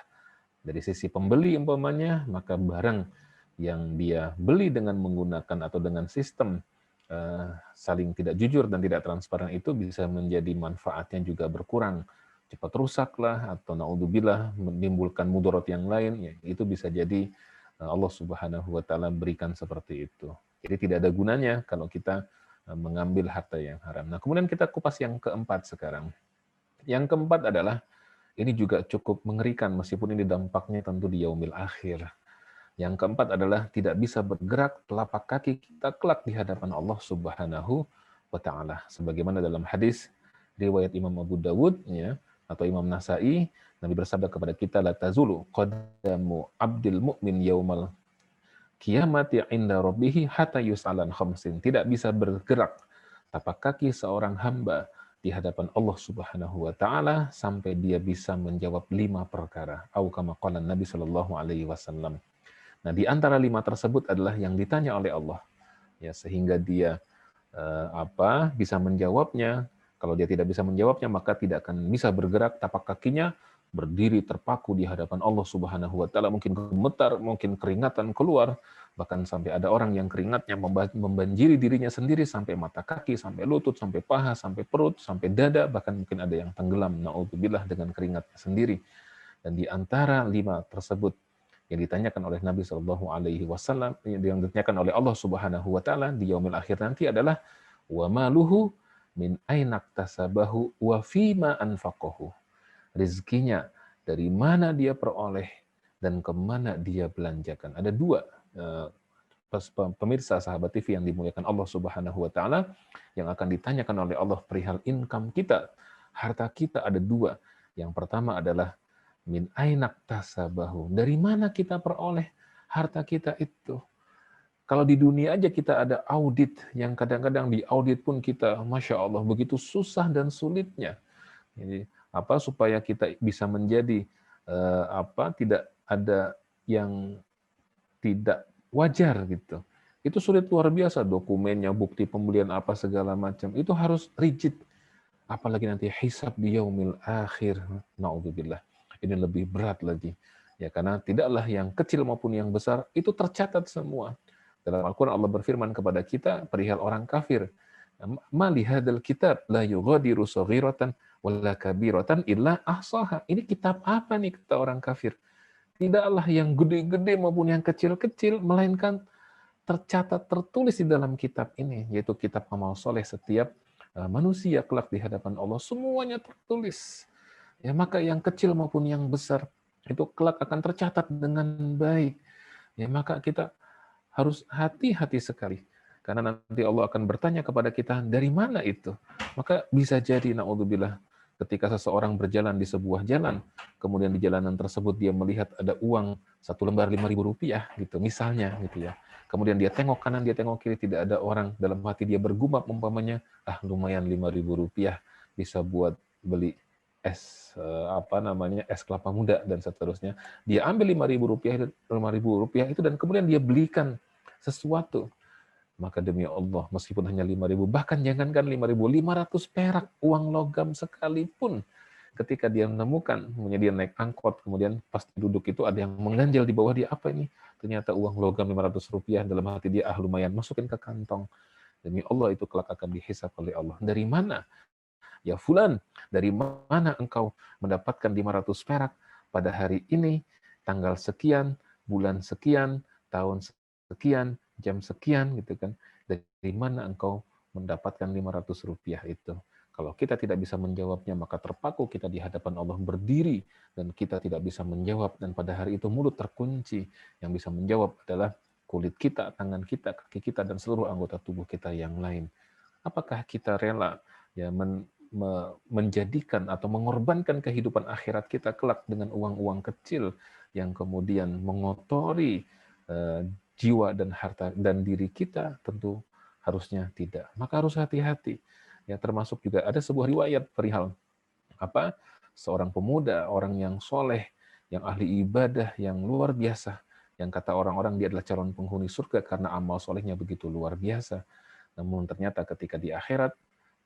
Dari sisi pembeli umpamanya, maka barang yang dia beli dengan menggunakan atau dengan sistem saling tidak jujur dan tidak transparan itu bisa menjadi manfaatnya juga berkurang, cepat rusaklah, atau naudzubillah menimbulkan mudarat yang lain, ya, itu bisa jadi Allah Subhanahu wa Ta'ala berikan seperti itu. Jadi tidak ada gunanya kalau kita mengambil harta yang haram. Nah, kemudian kita kupas yang keempat sekarang. Yang keempat adalah, ini juga cukup mengerikan meskipun ini dampaknya tentu di yaumil akhir. Yang keempat adalah tidak bisa bergerak telapak kaki kita kelak di hadapan Allah Subhanahu wa Ta'ala. Sebagaimana dalam hadis riwayat Imam Abu Dawud, ya, atau Imam Nasai, Nabi bersabda kepada kita, la tazulu qadamu abdil mu'min yaumal qiyamati inda rabbih hatta yus'alan khamsin. Tidak bisa bergerak tapak kaki seorang hamba di hadapan Allah Subhanahu wa Ta'ala sampai dia bisa menjawab 5 perkara. Au kama qala Nabi sallallahu alaihi wasallam. Nah, di antara 5 tersebut adalah yang ditanya oleh Allah, ya, sehingga dia bisa menjawabnya. Kalau dia tidak bisa menjawabnya, maka tidak akan bisa bergerak tapak kakinya, berdiri terpaku di hadapan Allah Subhanahu wa Ta'ala, mungkin gemetar, mungkin keringatan keluar, bahkan sampai ada orang yang keringatnya membanjiri dirinya sendiri sampai mata kaki, sampai lutut, sampai paha, sampai perut, sampai dada, bahkan mungkin ada yang tenggelam, naudzubillah, dengan keringatnya sendiri. Dan di antara 5 tersebut yang ditanyakan oleh Nabi Shallallahu Alaihi Wasallam, yang ditanyakan oleh Allah Subhanahu Wa Taala di yaumil akhir nanti adalah wa maluhu min ainak tasabahu wa fima anfaqahu. Rizkinya dari mana dia peroleh dan kemana dia belanjakan. Ada 2 pemirsa sahabat TV yang dimuliakan Allah Subhanahu Wa Taala, yang akan ditanyakan oleh Allah perihal income kita, harta kita, ada 2. Yang pertama adalah min ainak tasabahu, dari mana kita peroleh harta kita itu. Kalau di dunia aja kita ada audit, yang kadang-kadang di audit pun kita, Masya Allah, begitu susah dan sulitnya. Jadi, supaya kita bisa menjadi tidak ada yang tidak wajar gitu. Itu sulit luar biasa, dokumennya, bukti pembelian apa segala macam, itu harus rigid. Apalagi nanti hisab di yaumil akhir, naudzubillah. Ini lebih berat lagi. Ya, karena tidaklah yang kecil maupun yang besar itu tercatat semua. Dalam Al-Quran Allah berfirman kepada kita perihal orang kafir. Ma li hadzal kitab la yughadiru shaghiratan wala kabiratan illa ahsaha. Ini kitab apa nih, kata orang kafir? Tidaklah yang gede-gede maupun yang kecil-kecil, melainkan tercatat, tertulis di dalam kitab ini, yaitu kitab amal soleh setiap manusia kelak di hadapan Allah. Semuanya tertulis. Ya, maka yang kecil maupun yang besar itu kelak akan tercatat dengan baik. Ya, maka kita harus hati-hati sekali. Karena nanti Allah akan bertanya kepada kita, dari mana itu? Maka bisa jadi, naudzubillah, ketika seseorang berjalan di sebuah jalan, kemudian di jalanan tersebut dia melihat ada uang 1 lembar 5.000 rupiah gitu, misalnya gitu ya. Kemudian dia tengok kanan, dia tengok kiri, tidak ada orang. Dalam hati dia bergumam umpamanya, lumayan 5.000 rupiah bisa buat beli es es kelapa muda dan seterusnya. Dia ambil 5.000 rupiah itu dan kemudian dia belikan sesuatu. Maka demi Allah, meskipun hanya 5.000, bahkan jangankan 5.000, 500 perak uang logam sekalipun, ketika dia menemukan, kemudian dia naik angkot, kemudian pas duduk itu ada yang mengganjal di bawah dia, apa ini? Ternyata uang logam 500 rupiah, dalam hati dia, lumayan, masukin ke kantong. Demi Allah itu kelak akan dihisab oleh Allah. Dari mana? Ya fulan, dari mana engkau mendapatkan 500 perak pada hari ini, tanggal sekian, bulan sekian, tahun sekian, jam sekian, gitu kan. Dari mana engkau mendapatkan 500 rupiah itu? Kalau kita tidak bisa menjawabnya, maka terpaku kita di hadapan Allah berdiri, dan kita tidak bisa menjawab, dan pada hari itu mulut terkunci. Yang bisa menjawab adalah kulit kita, tangan kita, kaki kita, dan seluruh anggota tubuh kita yang lain. Apakah kita rela ya menjadikan atau mengorbankan kehidupan akhirat kita kelak dengan uang-uang kecil yang kemudian mengotori jiwa dan harta dan diri kita? Tentu harusnya tidak. Maka harus hati-hati. Ya, termasuk juga ada sebuah riwayat perihal seorang pemuda, orang yang soleh, yang ahli ibadah, yang luar biasa, yang kata orang-orang dia adalah calon penghuni surga karena amal solehnya begitu luar biasa. Namun ternyata ketika di akhirat,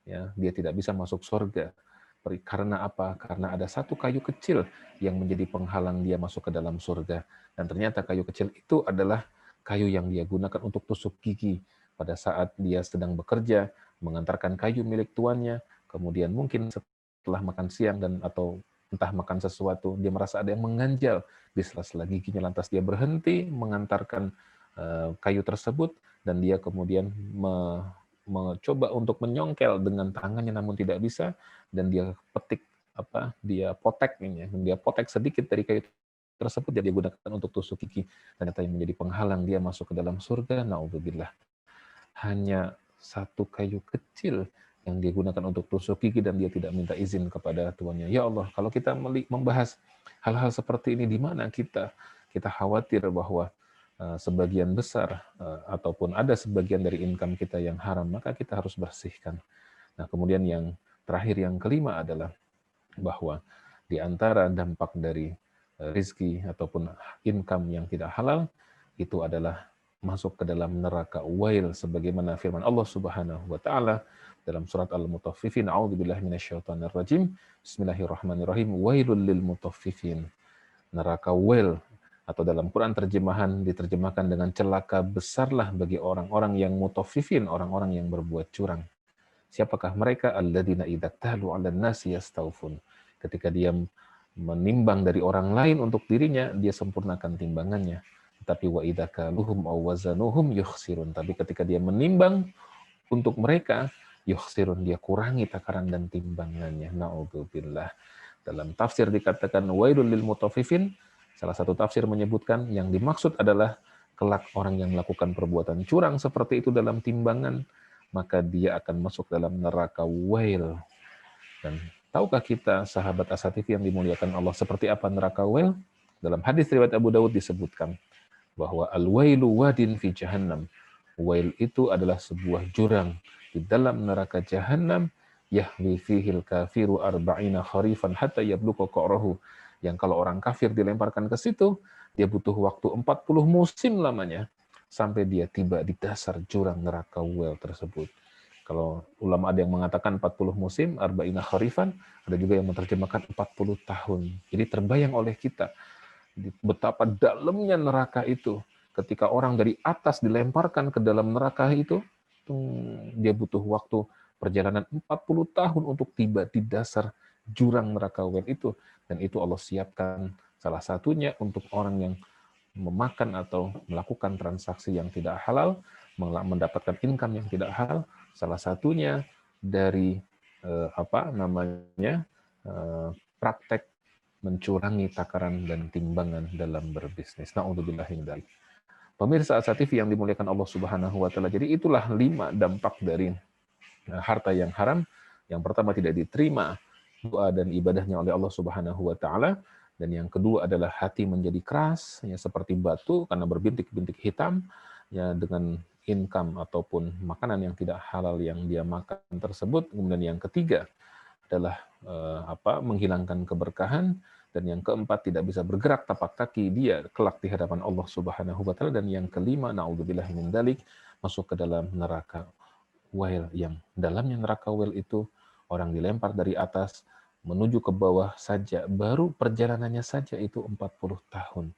ya, dia tidak bisa masuk surga. Karena apa? Karena ada satu kayu kecil yang menjadi penghalang dia masuk ke dalam surga. Dan ternyata kayu kecil itu adalah kayu yang dia gunakan untuk tusuk gigi pada saat dia sedang bekerja, mengantarkan kayu milik tuannya, kemudian mungkin setelah makan siang atau entah makan sesuatu, dia merasa ada yang mengganjal di sela-sela giginya, lantas dia berhenti mengantarkan kayu tersebut, dan dia kemudian mencoba untuk menyongkel dengan tangannya namun tidak bisa, dan dia petik dia potek sedikit dari kayu tersebut, dia gunakan untuk tusuk gigi, ternyata yang menjadi penghalang dia masuk ke dalam surga. Naudzubillah. Hanya satu kayu kecil yang dia gunakan untuk tusuk gigi dan dia tidak minta izin kepada tuannya. Ya Allah, kalau kita membahas hal-hal seperti ini, di mana kita khawatir bahwa sebagian besar ataupun ada sebagian dari income kita yang haram, maka kita harus bersihkan. Nah, kemudian yang terakhir, yang kelima adalah bahwa di antara dampak dari rizki ataupun income yang tidak halal itu adalah masuk ke dalam neraka wail, sebagaimana firman Allah Subhanahu wa taala dalam surat Al-Mutaffifin, a'udzubillahi minasyaitonir rajim, bismillahirrahmanirrahim, wailul lil mutaffifin. Neraka wail, atau dalam Quran terjemahan diterjemahkan dengan celaka besarlah bagi orang-orang yang mutaffifin, orang-orang yang berbuat curang. Siapakah mereka? Alladzina idza tahlu 'alan nasi yastaufun. Ketika dia menimbang dari orang lain untuk dirinya, dia sempurnakan timbangannya. Tapi wa idza kaluhum aw wazanuhum yukhsirun. Tapi ketika dia menimbang untuk mereka, yukhsirun, dia kurangi takaran dan timbangannya. Na'udzubillah. Dalam tafsir dikatakan wailul lil mutaffifin. Salah satu tafsir menyebutkan yang dimaksud adalah kelak orang yang melakukan perbuatan curang seperti itu dalam timbangan, maka dia akan masuk dalam neraka wail. Dan tahukah kita, sahabat Asa TV yang dimuliakan Allah, seperti apa neraka wail? Dalam hadis riwayat Abu Dawud disebutkan bahwa al-wailu wadin fi jahannam. Wail itu adalah sebuah jurang di dalam neraka jahannam, yahwi fihil kafiru arba'ina kharifan hatta yabluqa qa'rahu. Yang kalau orang kafir dilemparkan ke situ, dia butuh waktu 40 musim lamanya sampai dia tiba di dasar jurang neraka wail tersebut. Kalau ulama ada yang mengatakan 40 musim, arba'ina kharifan, ada juga yang menerjemahkan 40 tahun. Jadi terbayang oleh kita betapa dalamnya neraka itu. Ketika orang dari atas dilemparkan ke dalam neraka itu, dia butuh waktu perjalanan 40 tahun untuk tiba di dasar jurang neraka wail itu. Dan itu Allah siapkan salah satunya untuk orang yang memakan atau melakukan transaksi yang tidak halal, mendapatkan income yang tidak halal, salah satunya dari praktek mencurangi takaran dan timbangan dalam berbisnis. Na'udzubillahi min dzalik. Pemirsa Asa TV yang dimuliakan Allah Subhanahu wa taala. Jadi itulah 5 dampak dari harta yang haram. Yang pertama, tidak diterima doa dan ibadahnya oleh Allah Subhanahu wa taala. Dan yang kedua adalah hati menjadi keras, ya seperti batu karena berbintik-bintik hitam, ya dengan income ataupun makanan yang tidak halal yang dia makan tersebut. Kemudian yang ketiga adalah menghilangkan keberkahan, dan yang keempat tidak bisa bergerak tapak kaki dia kelak di hadapan Allah Subhanahu wa taala, dan yang kelima naudzubillahi min dzalik masuk ke dalam neraka Wail, yang dalamnya neraka Wail itu orang dilempar dari atas menuju ke bawah saja, baru perjalanannya saja itu 40 tahun.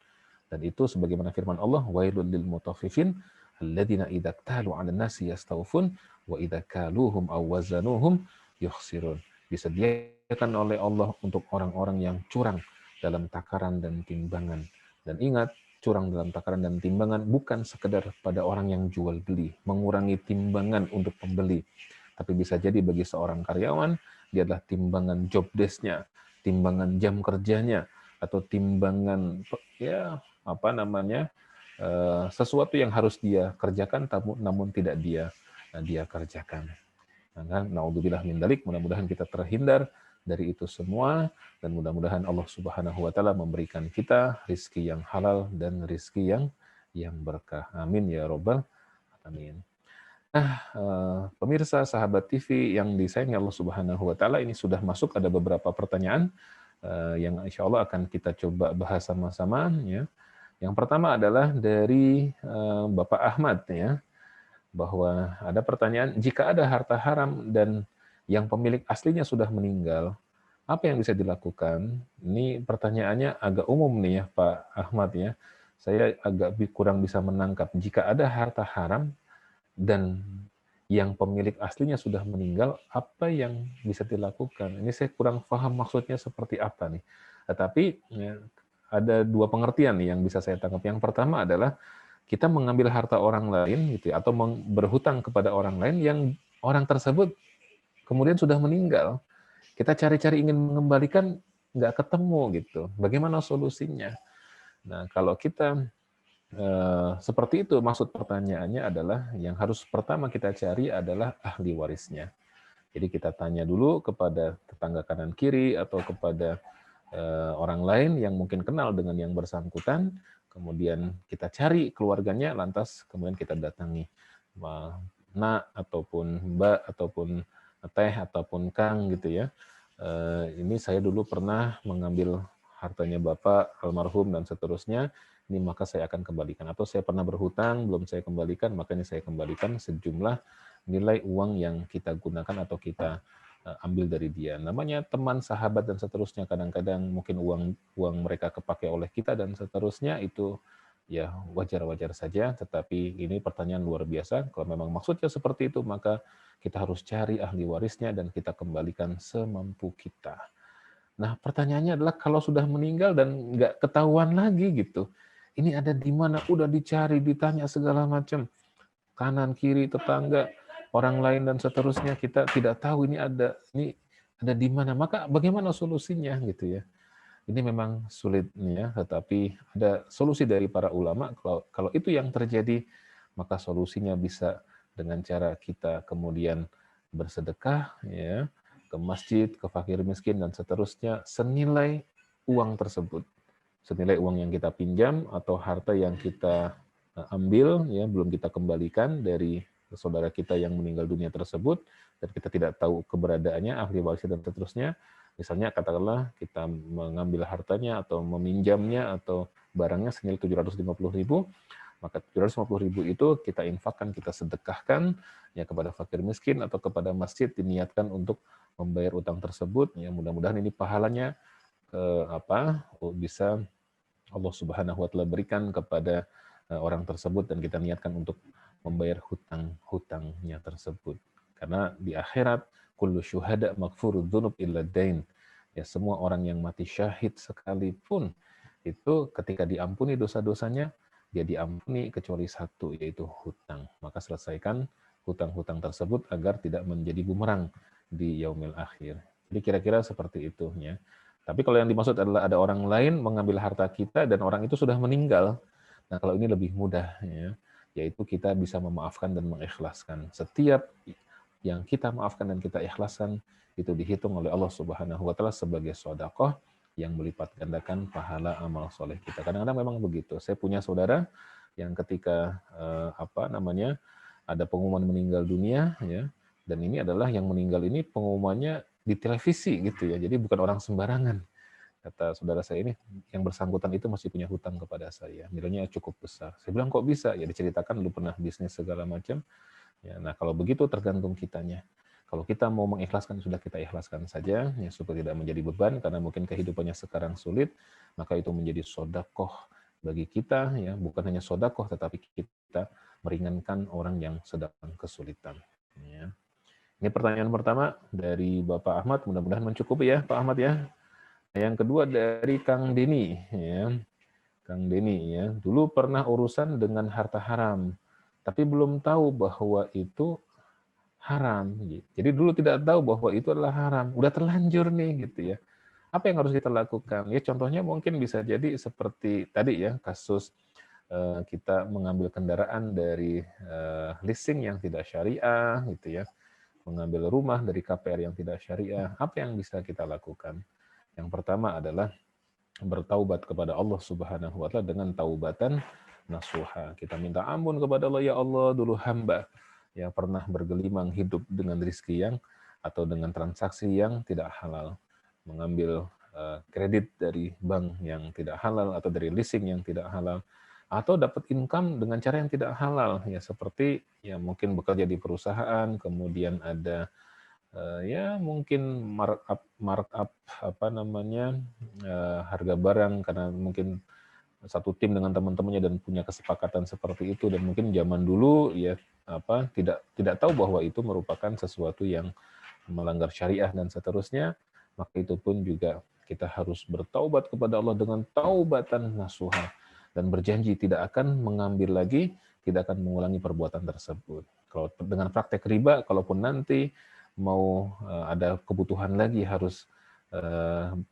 Dan itu sebagaimana firman Allah, wailul lil mutaffifin alladzina idza talu 'alan nasi yastawfun wa idza kaluhum aw wazanuhum yukhsirun. Disediakan oleh Allah untuk orang-orang yang curang dalam takaran dan timbangan. Dan ingat, curang dalam takaran dan timbangan bukan sekedar pada orang yang jual beli, mengurangi timbangan untuk pembeli. Tapi bisa jadi bagi seorang karyawan, dia adalah timbangan job desk-nya, timbangan jam kerjanya, atau timbangan sesuatu yang harus dia kerjakan namun tidak dia kerjakan. Nah, naudzubillah min dzalik, mudah-mudahan kita terhindar dari itu semua, dan mudah-mudahan Allah Subhanahu wa taala memberikan kita rizki yang halal dan rizki yang berkah. Amin ya robbal alamin. Pemirsa sahabat TV yang disayangi Allah Subhanahu wa taala, ini sudah masuk ada beberapa pertanyaan yang insya Allah akan kita coba bahas sama-sama, ya. Yang pertama adalah dari Bapak Ahmad, ya, bahwa ada pertanyaan, jika ada harta haram dan yang pemilik aslinya sudah meninggal, apa yang bisa dilakukan? Ini pertanyaannya agak umum nih ya Pak Ahmad, ya. Saya agak kurang bisa menangkap. Jika ada harta haram dan yang pemilik aslinya sudah meninggal, apa yang bisa dilakukan? Ini saya kurang paham maksudnya seperti apa nih. Tetapi ya, ada dua pengertian nih yang bisa saya tangkap. Yang pertama adalah kita mengambil harta orang lain gitu ya, atau berhutang kepada orang lain yang orang tersebut kemudian sudah meninggal. Kita cari-cari ingin mengembalikan, nggak ketemu gitu. Bagaimana solusinya? Nah, kalau kita seperti itu, maksud pertanyaannya adalah yang harus pertama kita cari adalah ahli warisnya. Jadi kita tanya dulu kepada tetangga kanan kiri atau kepada orang lain yang mungkin kenal dengan yang bersangkutan, kemudian kita cari keluarganya, lantas kemudian kita datangi, Nak ataupun Mbak ataupun Teh ataupun Kang gitu ya. Ini saya dulu pernah mengambil hartanya Bapak almarhum dan seterusnya, ini maka saya akan kembalikan. Atau saya pernah berhutang, belum saya kembalikan, makanya saya kembalikan sejumlah nilai uang yang kita gunakan atau kita ambil dari dia. Namanya teman, sahabat, dan seterusnya. Kadang-kadang mungkin uang mereka kepake oleh kita dan seterusnya, itu ya wajar-wajar saja. Tetapi ini pertanyaan luar biasa. Kalau memang maksudnya seperti itu, maka kita harus cari ahli warisnya dan kita kembalikan semampu kita. Nah, pertanyaannya adalah kalau sudah meninggal dan nggak ketahuan lagi gitu, ini ada di mana? Udah dicari, ditanya segala macam, kanan kiri tetangga, orang lain dan seterusnya, kita tidak tahu ini ada di mana. Maka bagaimana solusinya gitu ya? Ini memang sulit nih ya, tetapi ada solusi dari para ulama. Kalau itu yang terjadi, maka solusinya bisa dengan cara kita kemudian bersedekah ya, ke masjid, ke fakir miskin dan seterusnya senilai uang tersebut. Senilai uang yang kita pinjam atau harta yang kita ambil ya, belum kita kembalikan dari saudara kita yang meninggal dunia tersebut, dan kita tidak tahu keberadaannya, ahli waris dan seterusnya. Misalnya katakanlah kita mengambil hartanya atau meminjamnya atau barangnya senilai 750.000, maka 750.000 itu kita infakkan, kita sedekahkan ya kepada fakir miskin atau kepada masjid, diniatkan untuk membayar utang tersebut. Ya mudah-mudahan ini pahalanya bisa Allah Subhanahu wa taala berikan kepada orang tersebut, dan kita niatkan untuk membayar hutang-hutangnya tersebut. Karena di akhirat kullu syuhada maghfurud dzunub illa dain. Ya, semua orang yang mati syahid sekalipun itu ketika diampuni dosa-dosanya, dia diampuni kecuali satu, yaitu hutang. Maka selesaikan hutang-hutang tersebut agar tidak menjadi bumerang di yaumil akhir. Jadi kira-kira seperti itu ya. Tapi kalau yang dimaksud adalah ada orang lain mengambil harta kita dan orang itu sudah meninggal, nah kalau ini lebih mudah ya, yaitu kita bisa memaafkan dan mengikhlaskan. Setiap yang kita maafkan dan kita ikhlaskan itu dihitung oleh Allah Subhanahu wa taala sebagai sedekah yang melipat gandakan pahala amal soleh kita. Kadang-kadang memang begitu. Saya punya saudara yang ketika ada pengumuman meninggal dunia, ya, dan ini adalah yang meninggal ini pengumumannya di televisi gitu ya. Jadi bukan orang sembarangan. Kata saudara saya ini, yang bersangkutan itu masih punya hutang kepada saya, nilainya cukup besar. Saya bilang kok bisa? Ya diceritakan lu pernah bisnis segala macam. Ya, nah kalau begitu tergantung kitanya. Kalau kita mau mengikhlaskan, sudah kita ikhlaskan saja, ya, supaya tidak menjadi beban, karena mungkin kehidupannya sekarang sulit, maka itu menjadi sodakoh bagi kita, ya, bukan hanya sodakoh, tetapi kita meringankan orang yang sedang kesulitan. Ya. Ini pertanyaan pertama dari Bapak Ahmad, mudah-mudahan mencukupi ya Pak Ahmad ya. Yang kedua dari Kang Deni, ya. Kang Deni ya, dulu pernah urusan dengan harta haram, tapi belum tahu bahwa itu haram. Jadi dulu tidak tahu bahwa itu adalah haram, udah terlanjur nih gitu ya. Apa yang harus kita lakukan? Ya contohnya mungkin bisa jadi seperti tadi ya, kasus kita mengambil kendaraan dari leasing yang tidak syariah gitu ya, mengambil rumah dari KPR yang tidak syariah. Apa yang bisa kita lakukan? Yang pertama adalah bertaubat kepada Allah Subhanahu wa taala dengan taubatan nasuha. Kita minta ampun kepada Allah, ya Allah, dulu hamba yang pernah bergelimang hidup dengan rizki yang atau dengan transaksi yang tidak halal, mengambil kredit dari bank yang tidak halal atau dari leasing yang tidak halal, atau dapat income dengan cara yang tidak halal, ya seperti ya mungkin bekerja di perusahaan, kemudian ada ya mungkin markup harga barang karena mungkin satu tim dengan teman-temannya dan punya kesepakatan seperti itu, dan mungkin zaman dulu ya tidak tahu bahwa itu merupakan sesuatu yang melanggar syariah dan seterusnya, maka itu pun juga kita harus bertaubat kepada Allah dengan taubatan nasuha dan berjanji tidak akan mengambil lagi, tidak akan mengulangi perbuatan tersebut. Kalau dengan praktek riba, kalaupun nanti mau ada kebutuhan lagi harus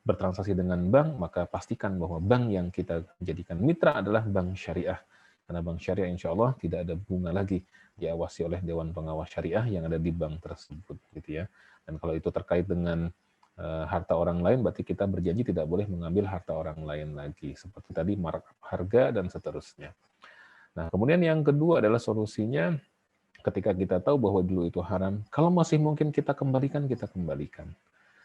bertransaksi dengan bank, maka pastikan bahwa bank yang kita jadikan mitra adalah bank syariah. Karena bank syariah insya Allah tidak ada bunga lagi, diawasi oleh Dewan Pengawas Syariah yang ada di bank tersebut, gitu ya. Dan kalau itu terkait dengan harta orang lain, berarti kita berjanji tidak boleh mengambil harta orang lain lagi. Seperti tadi markup harga dan seterusnya. Nah, kemudian yang kedua adalah solusinya ketika kita tahu bahwa dulu itu haram, kalau masih mungkin kita kembalikan, kita kembalikan.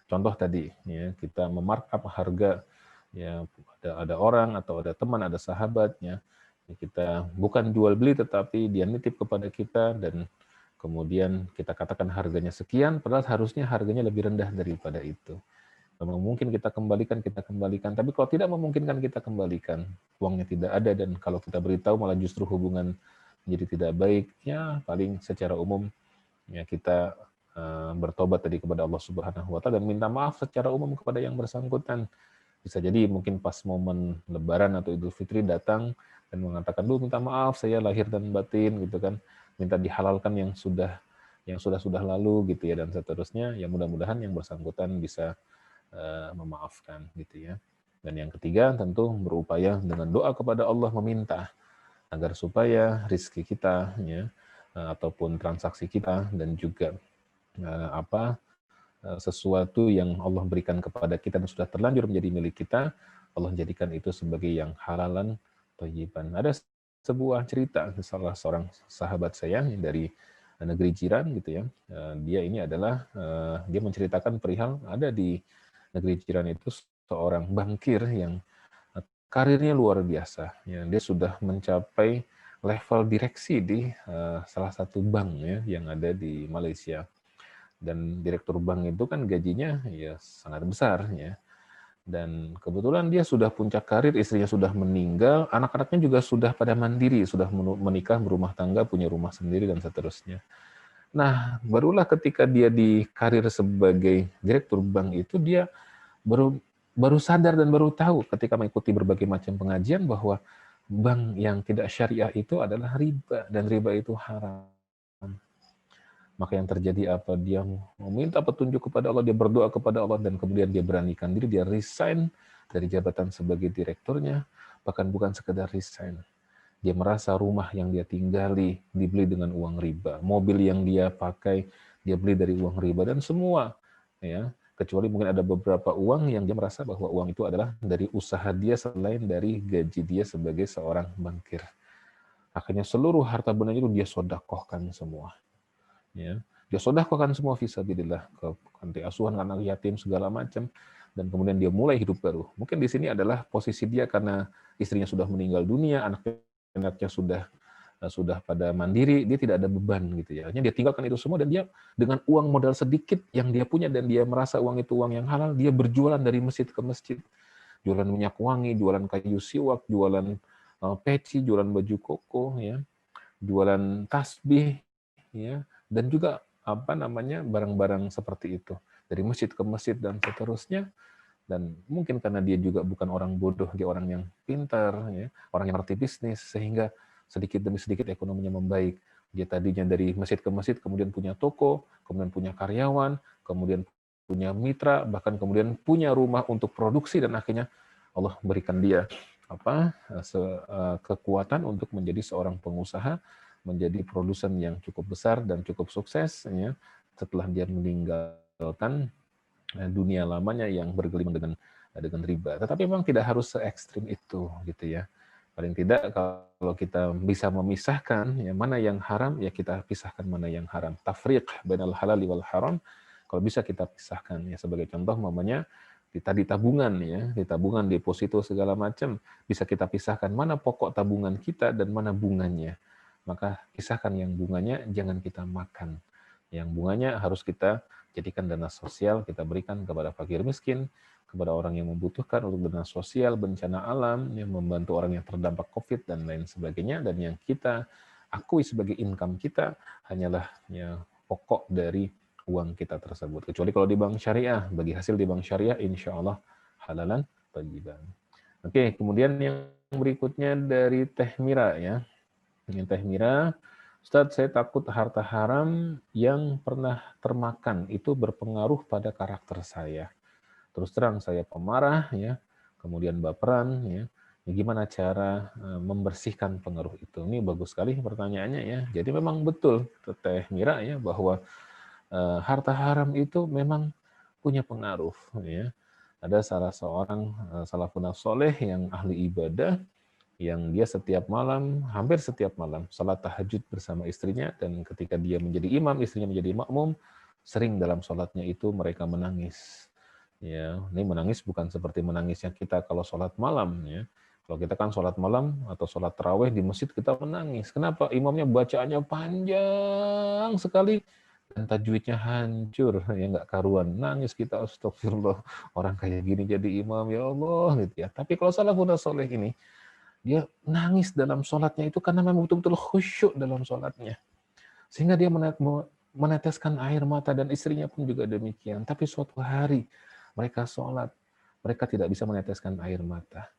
Contoh tadi, ya, kita memarkup harga, ya ada orang atau ada teman, ada sahabatnya, ya, kita bukan jual beli tetapi dia nitip kepada kita dan kemudian kita katakan harganya sekian, padahal harusnya harganya lebih rendah daripada itu. Kalau mungkin kita kembalikan, kita kembalikan. Tapi kalau tidak memungkinkan kita kembalikan, uangnya tidak ada dan kalau kita beritahu malah justru hubungan menjadi tidak baik, ya paling secara umum ya kita bertobat tadi kepada Allah Subhanahu wa taala dan minta maaf secara umum kepada yang bersangkutan. Bisa jadi mungkin pas momen Lebaran atau Idul Fitri datang dan mengatakan, "Duh, minta maaf saya lahir dan batin," gitu kan. Minta dihalalkan yang sudah lalu gitu ya dan seterusnya. Ya mudah-mudahan yang bersangkutan bisa memaafkan gitu ya. Dan yang ketiga tentu berupaya dengan doa kepada Allah meminta agar supaya rizki kita ya ataupun transaksi kita dan juga sesuatu yang Allah berikan kepada kita dan sudah terlanjur menjadi milik kita, Allah jadikan itu sebagai yang halalan thayyiban. Ada sebuah cerita salah seorang sahabat saya yang dari negeri jiran gitu ya. Dia ini adalah dia menceritakan perihal ada di negeri jiran itu seorang bankir yang karirnya luar biasa. Ya, dia sudah mencapai level direksi di salah satu bank ya yang ada di Malaysia. Dan direktur bank itu kan gajinya ya sangat besar ya. Dan kebetulan dia sudah puncak karir, istrinya sudah meninggal, anak-anaknya juga sudah pada mandiri, sudah menikah, berumah tangga, punya rumah sendiri dan seterusnya. Nah, barulah ketika dia di karir sebagai direktur bank itu dia baru sadar dan baru tahu ketika mengikuti berbagai macam pengajian bahwa bank yang tidak syariah itu adalah riba dan riba itu haram. Maka yang terjadi apa? Dia meminta petunjuk kepada Allah, dia berdoa kepada Allah dan kemudian dia beranikan diri, dia resign dari jabatan sebagai direkturnya, bahkan bukan sekedar resign. Dia merasa rumah yang dia tinggali dibeli dengan uang riba, mobil yang dia pakai dia beli dari uang riba dan semua, ya, kecuali mungkin ada beberapa uang yang dia merasa bahwa uang itu adalah dari usaha dia selain dari gaji dia sebagai seorang bankir. Akhirnya seluruh harta bendanya itu dia sodakohkan semua, ya. Dia sodakohkan semua fisabilillah ke panti asuhan, anak yatim segala macam, dan kemudian dia mulai hidup baru. Mungkin di sini adalah posisi dia karena istrinya sudah meninggal dunia, anaknya sudah pada mandiri, dia tidak ada beban gitu ya. Hanya dia tinggalkan itu semua dan dia dengan uang modal sedikit yang dia punya dan dia merasa uang itu uang yang halal, dia berjualan dari masjid ke masjid. Jualan minyak wangi, jualan kayu siwak, jualan peci, jualan baju koko, ya, jualan tasbih, ya, dan juga apa namanya barang-barang seperti itu dari masjid ke masjid dan seterusnya. Dan mungkin karena dia juga bukan orang bodoh, dia orang yang pintar, ya, orang yang ngerti bisnis, sehingga sedikit demi sedikit ekonominya membaik. Dia tadinya dari masjid ke masjid, kemudian punya toko, kemudian punya karyawan, kemudian punya mitra, bahkan kemudian punya rumah untuk produksi, dan akhirnya Allah berikan dia kekuatan untuk menjadi seorang pengusaha, menjadi produsen yang cukup besar dan cukup sukses, ya, setelah dia meninggalkan dunia lamanya yang bergelimang dengan riba. Tetapi memang tidak harus se ekstrim itu gitu ya. Paling tidak kalau kita bisa memisahkan ya mana yang haram, ya kita pisahkan mana yang haram. Tafriq bainal halal wal haram, kalau bisa kita pisahkan ya. Sebagai contoh mamanya di tabungan ya, di tabungan, deposito segala macam, bisa kita pisahkan mana pokok tabungan kita dan mana bunganya. Maka pisahkan yang bunganya, jangan kita makan. Yang bunganya harus kita jadikan dana sosial, kita berikan kepada fakir miskin, kepada orang yang membutuhkan untuk dana sosial, bencana alam, yang membantu orang yang terdampak COVID dan lain sebagainya. Dan yang kita akui sebagai income kita hanyalah ya pokok dari uang kita tersebut. Kecuali kalau di bank syariah, bagi hasil di bank syariah insya Allah halalan thayyiban. Oke, kemudian yang berikutnya dari Teh Mira ya. Yang Teh Mira, Ustadz, saya takut harta haram yang pernah termakan itu berpengaruh pada karakter saya. Terus terang saya pemarah ya, kemudian baperan ya. Ya, gimana cara membersihkan pengaruh itu? Ini bagus sekali pertanyaannya ya. Jadi memang betul Teh Mira ya bahwa harta haram itu memang punya pengaruh ya. Ada salah seorang salafun soleh yang ahli ibadah yang dia setiap malam, hampir setiap malam, salat tahajud bersama istrinya, dan ketika dia menjadi imam, istrinya menjadi makmum, sering dalam salatnya itu mereka menangis. Ya, ini menangis bukan seperti menangisnya kita kalau salat malam, ya. Kalau kita kan salat malam atau salat tarawih di masjid kita menangis. Kenapa? Imamnya bacaannya panjang sekali dan tajwidnya hancur, ya nggak karuan. Nangis kita, astagfirullah, orang kayak gini jadi imam, ya Allah, gitu ya. Tapi kalau salafun soleh ini, dia nangis dalam sholatnya itu karena memang betul-betul khusyuk dalam sholatnya. Sehingga dia meneteskan air mata, dan istrinya pun juga demikian. Tapi suatu hari mereka sholat, mereka tidak bisa meneteskan air mata.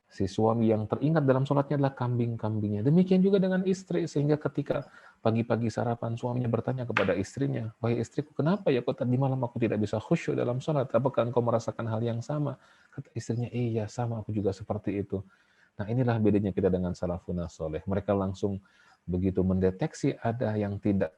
Si suami yang teringat dalam sholatnya adalah kambing-kambingnya. Demikian juga dengan istri, sehingga ketika pagi-pagi sarapan suaminya bertanya kepada istrinya, wahai istriku, kenapa ya kok tadi malam aku tidak bisa khusyuk dalam sholat? Apakah engkau merasakan hal yang sama? Kata istrinya, iya sama, aku juga seperti itu. Nah, inilah bedanya kita dengan salafun soleh. Mereka langsung begitu mendeteksi ada yang tidak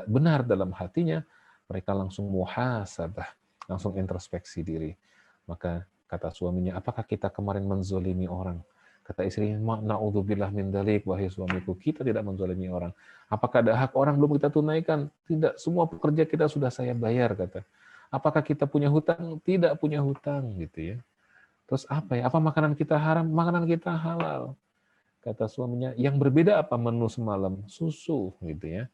benar dalam hatinya, mereka langsung muhasabah, langsung introspeksi diri. Maka kata suaminya, apakah kita kemarin menzolimi orang? Kata istrinya, na'udzubillah min dalik, wahai suamiku, kita tidak menzolimi orang. Apakah ada hak orang belum kita tunaikan? Tidak, semua pekerja kita sudah saya bayar, kata. Apakah kita punya hutang? Tidak punya hutang, gitu ya. Terus apa ya? Apa makanan kita haram? Makanan kita halal. Kata suaminya, yang berbeda apa menu semalam? Susu, gitu ya.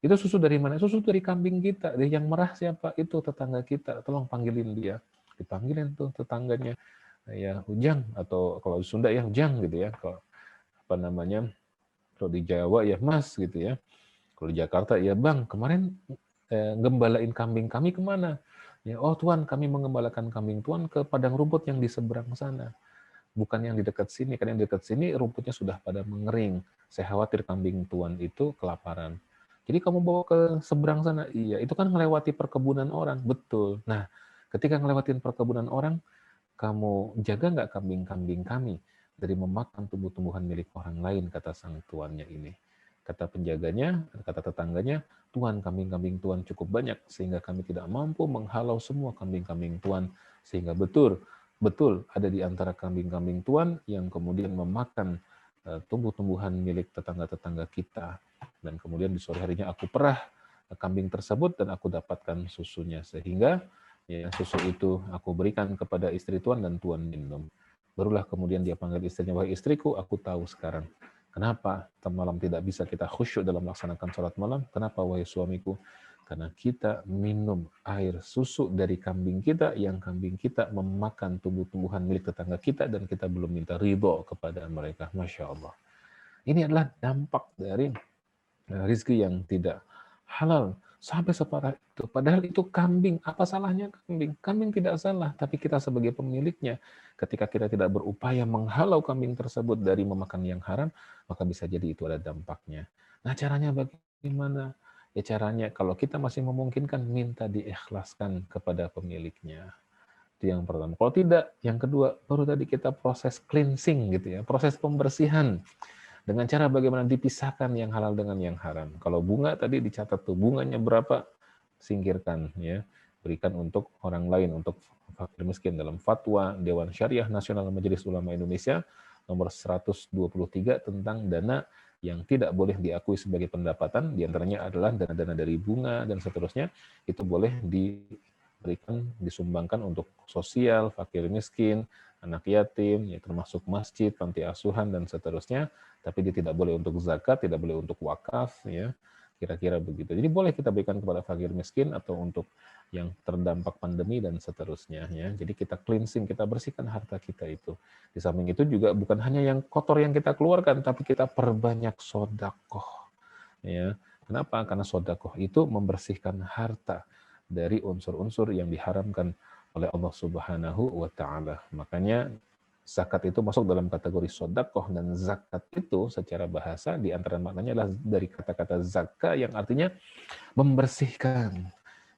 Itu susu dari mana? Susu dari kambing kita. Dari yang merah siapa? Itu tetangga kita. Tolong panggilin dia. Dipanggilin tuh tetangganya. Ya, Ujang. Atau kalau di Sunda ya, Ujang gitu ya. Kalau apa namanya, kalau di Jawa ya, Mas gitu ya. Kalau di Jakarta ya, Bang, kemarin gembalain kambing kami kemana? Ya, oh Tuan, kami mengembalakan kambing Tuan ke padang rumput yang di seberang sana. Bukan yang di dekat sini, karena yang di dekat sini rumputnya sudah pada mengering. Saya khawatir kambing Tuan itu kelaparan. Jadi kamu bawa ke seberang sana? Iya, itu kan melewati perkebunan orang. Betul. Nah, ketika ngelewatin perkebunan orang, kamu jaga nggak kambing-kambing kami dari memakan tumbuh-tumbuhan milik orang lain, kata sang tuannya ini. Kata penjaganya, kata tetangganya, "Tuan, kambing-kambing Tuan cukup banyak sehingga kami tidak mampu menghalau semua kambing-kambing Tuan, sehingga betul ada di antara kambing-kambing Tuan yang kemudian memakan tumbuh-tumbuhan milik tetangga-tetangga kita. Dan kemudian di sore harinya aku perah kambing tersebut dan aku dapatkan susunya, sehingga ya, susu itu aku berikan kepada istri Tuan dan Tuan minum." Barulah kemudian dia panggil istrinya, "Wahai istriku, aku tahu sekarang kenapa malam tidak bisa kita khusyuk dalam melaksanakan sholat malam. Kenapa, wahai suamiku? Karena kita minum air susu dari kambing kita, yang kambing kita memakan tumbuh-tumbuhan milik tetangga kita, dan kita belum minta ridho kepada mereka." Masya Allah. Ini adalah dampak dari rizki yang tidak halal. Sampai separah itu. Padahal itu kambing. Apa salahnya kambing? Kambing tidak salah. Tapi kita sebagai pemiliknya, ketika kita tidak berupaya menghalau kambing tersebut dari memakan yang haram, maka bisa jadi itu ada dampaknya. Nah, caranya bagaimana? Ya caranya, kalau kita masih memungkinkan, minta diikhlaskan kepada pemiliknya. Itu yang pertama. Kalau tidak, yang kedua, baru tadi kita proses cleansing gitu ya, proses pembersihan. Dengan cara bagaimana dipisahkan yang halal dengan yang haram. Kalau bunga tadi dicatat tuh, bunganya berapa, singkirkan ya. Berikan untuk orang lain, untuk fakir miskin. Dalam fatwa Dewan Syariah Nasional Majelis Ulama Indonesia nomor 123 tentang dana yang tidak boleh diakui sebagai pendapatan, diantaranya adalah dana-dana dari bunga dan seterusnya, itu boleh diberikan, disumbangkan untuk sosial, fakir miskin, anak yatim, ya termasuk masjid, panti asuhan, dan seterusnya. Tapi dia tidak boleh untuk zakat, tidak boleh untuk wakaf, ya kira-kira begitu. Jadi boleh kita berikan kepada fakir miskin atau untuk yang terdampak pandemi dan seterusnya, ya. Jadi kita cleansing, kita bersihkan harta kita itu. Di samping itu juga bukan hanya yang kotor yang kita keluarkan, tapi kita perbanyak sodakoh, ya. Kenapa? Karena sodakoh itu membersihkan harta dari unsur-unsur yang diharamkan oleh Allah Subhanahu wa Ta'ala. Makanya zakat itu masuk dalam kategori sodakoh, dan zakat itu secara bahasa di antara maknanya adalah dari kata-kata zakka yang artinya membersihkan.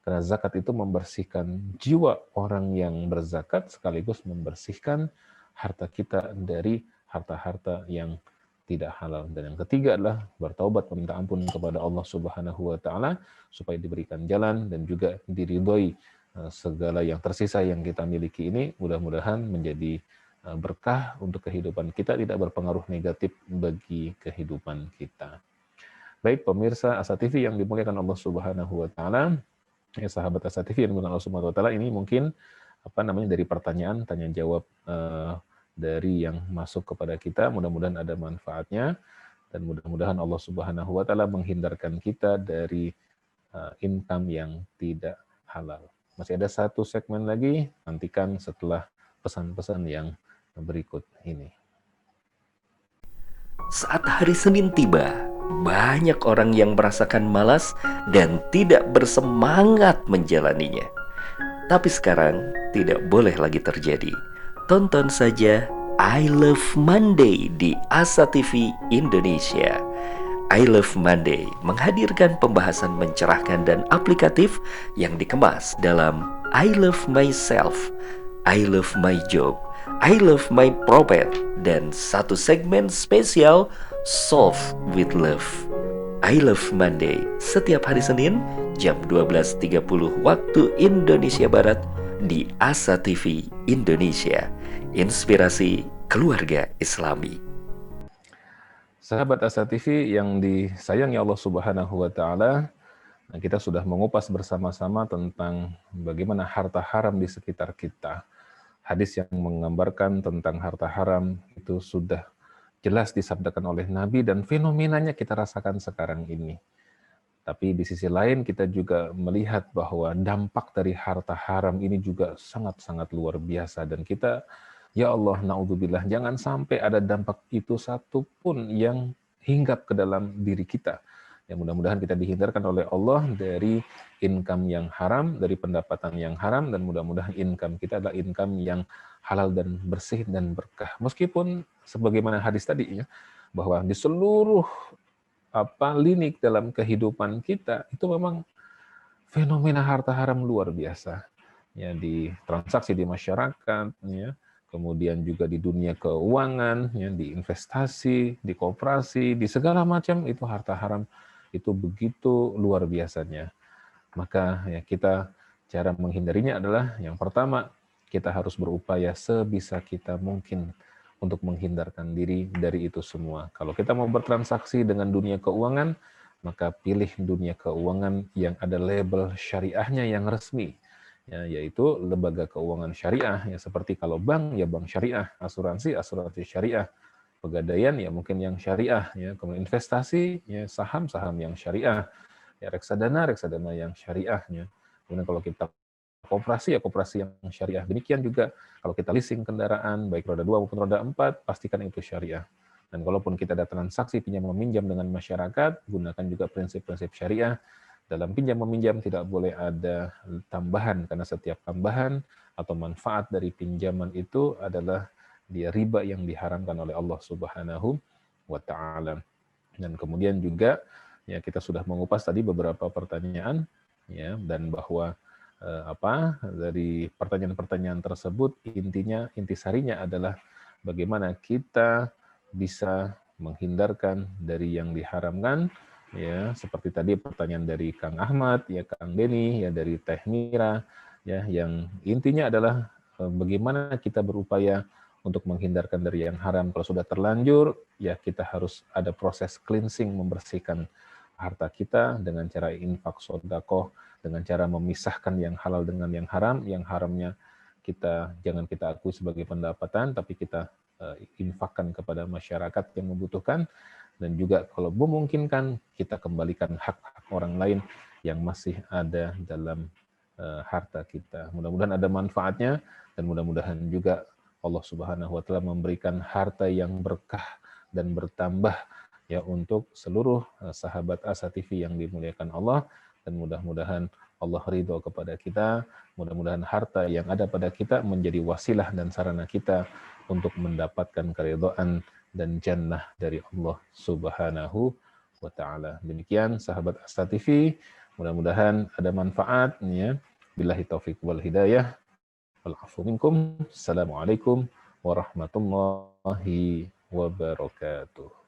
Karena zakat itu membersihkan jiwa orang yang berzakat sekaligus membersihkan harta kita dari harta-harta yang tidak halal. Dan yang ketiga adalah bertaubat, meminta ampun kepada Allah Subhanahu wa Ta'ala supaya diberikan jalan dan juga diridhoi segala yang tersisa yang kita miliki ini, mudah-mudahan menjadi berkah untuk kehidupan kita, tidak berpengaruh negatif bagi kehidupan kita. Baik pemirsa Asa TV yang dimuliakan Allah Subhanahu wa Ta'ala, ya sahabat Asa TV yang dimuliakan Allah Subhanahu wa Ta'ala, ini mungkin dari pertanyaan tanya jawab dari yang masuk kepada kita, mudah-mudahan ada manfaatnya dan mudah-mudahan Allah Subhanahu wa Ta'ala menghindarkan kita dari income yang tidak halal. Masih ada satu segmen lagi, nantikan setelah pesan-pesan yang berikut ini. Saat hari Senin tiba, banyak orang yang merasakan malas dan tidak bersemangat menjalaninya. Tapi sekarang tidak boleh lagi terjadi. Tonton saja I Love Monday di Asa TV Indonesia. I Love Monday menghadirkan pembahasan mencerahkan dan aplikatif yang dikemas dalam I Love Myself, I Love My Job, I Love My Prophet, dan satu segmen spesial Solve with Love. I Love Monday setiap hari Senin jam 12.30 waktu Indonesia Barat di Asa TV Indonesia. Inspirasi keluarga Islami. Sahabat Asa TV yang disayangi Allah Subhanahu wa Ta'ala, kita sudah mengupas bersama-sama tentang bagaimana harta haram di sekitar kita. Hadis yang menggambarkan tentang harta haram itu sudah jelas disabdakan oleh Nabi dan fenomenanya kita rasakan sekarang ini. Tapi di sisi lain kita juga melihat bahwa dampak dari harta haram ini juga sangat-sangat luar biasa. Dan kita, ya Allah, na'udzubillah, jangan sampai ada dampak itu satupun yang hinggap ke dalam diri kita. Ya, mudah-mudahan kita dihindarkan oleh Allah dari income yang haram, dari pendapatan yang haram, dan mudah-mudahan income kita adalah income yang halal dan bersih dan berkah. Meskipun sebagaimana hadis tadi ya, bahwa di seluruh lini dalam kehidupan kita itu memang fenomena harta haram luar biasa. Ya, di transaksi di masyarakat, ya, kemudian juga di dunia keuangan, ya, di investasi, di koperasi, di segala macam itu harta haram itu begitu luar biasanya. Maka ya kita cara menghindarinya adalah yang pertama kita harus berupaya sebisa kita mungkin untuk menghindarkan diri dari itu semua. Kalau kita mau bertransaksi dengan dunia keuangan, maka pilih dunia keuangan yang ada label syariahnya yang resmi, ya, yaitu lembaga keuangan syariah, ya seperti kalau bank ya bank syariah, asuransi asuransi syariah, pegadaian ya mungkin yang syariah, ya kemudian investasi ya saham yang syariah, ya reksadana yang syariahnya. Kemudian kalau kita koperasi ya koperasi yang syariah. Demikian juga kalau kita leasing kendaraan baik roda 2 maupun roda 4 pastikan itu syariah. Dan kalaupun kita ada transaksi pinjam meminjam dengan masyarakat, gunakan juga prinsip-prinsip syariah. Dalam pinjam meminjam tidak boleh ada tambahan, karena setiap tambahan atau manfaat dari pinjaman itu adalah dia riba yang diharamkan oleh Allah Subhanahu wa taala. Dan kemudian juga ya kita sudah mengupas tadi beberapa pertanyaan, ya, dan bahwa dari pertanyaan-pertanyaan tersebut intisarinya adalah bagaimana kita bisa menghindarkan dari yang diharamkan, ya seperti tadi pertanyaan dari Kang Ahmad, ya Kang Denny, ya dari Teh Mira, ya yang intinya adalah bagaimana kita berupaya untuk menghindarkan dari yang haram. Kalau sudah terlanjur, ya kita harus ada proses cleansing, membersihkan harta kita dengan cara infak sedekah, dengan cara memisahkan yang halal dengan yang haram. Yang haramnya jangan kita akui sebagai pendapatan, tapi kita infakkan kepada masyarakat yang membutuhkan, dan juga kalau memungkinkan kita kembalikan hak-hak orang lain yang masih ada dalam harta kita. Mudah-mudahan ada manfaatnya, dan mudah-mudahan juga Allah Subhanahu wa taala memberikan harta yang berkah dan bertambah ya untuk seluruh sahabat Asa TV yang dimuliakan Allah, dan mudah-mudahan Allah ridho kepada kita. Mudah-mudahan harta yang ada pada kita menjadi wasilah dan sarana kita untuk mendapatkan keridhaan dan jannah dari Allah Subhanahu wa taala. Demikian sahabat Asa TV, mudah-mudahan ada manfaat ya. Billahi taufik wal hidayah. Wal-'afwu minkum. Assalamualaikum warahmatullahi wabarakatuh.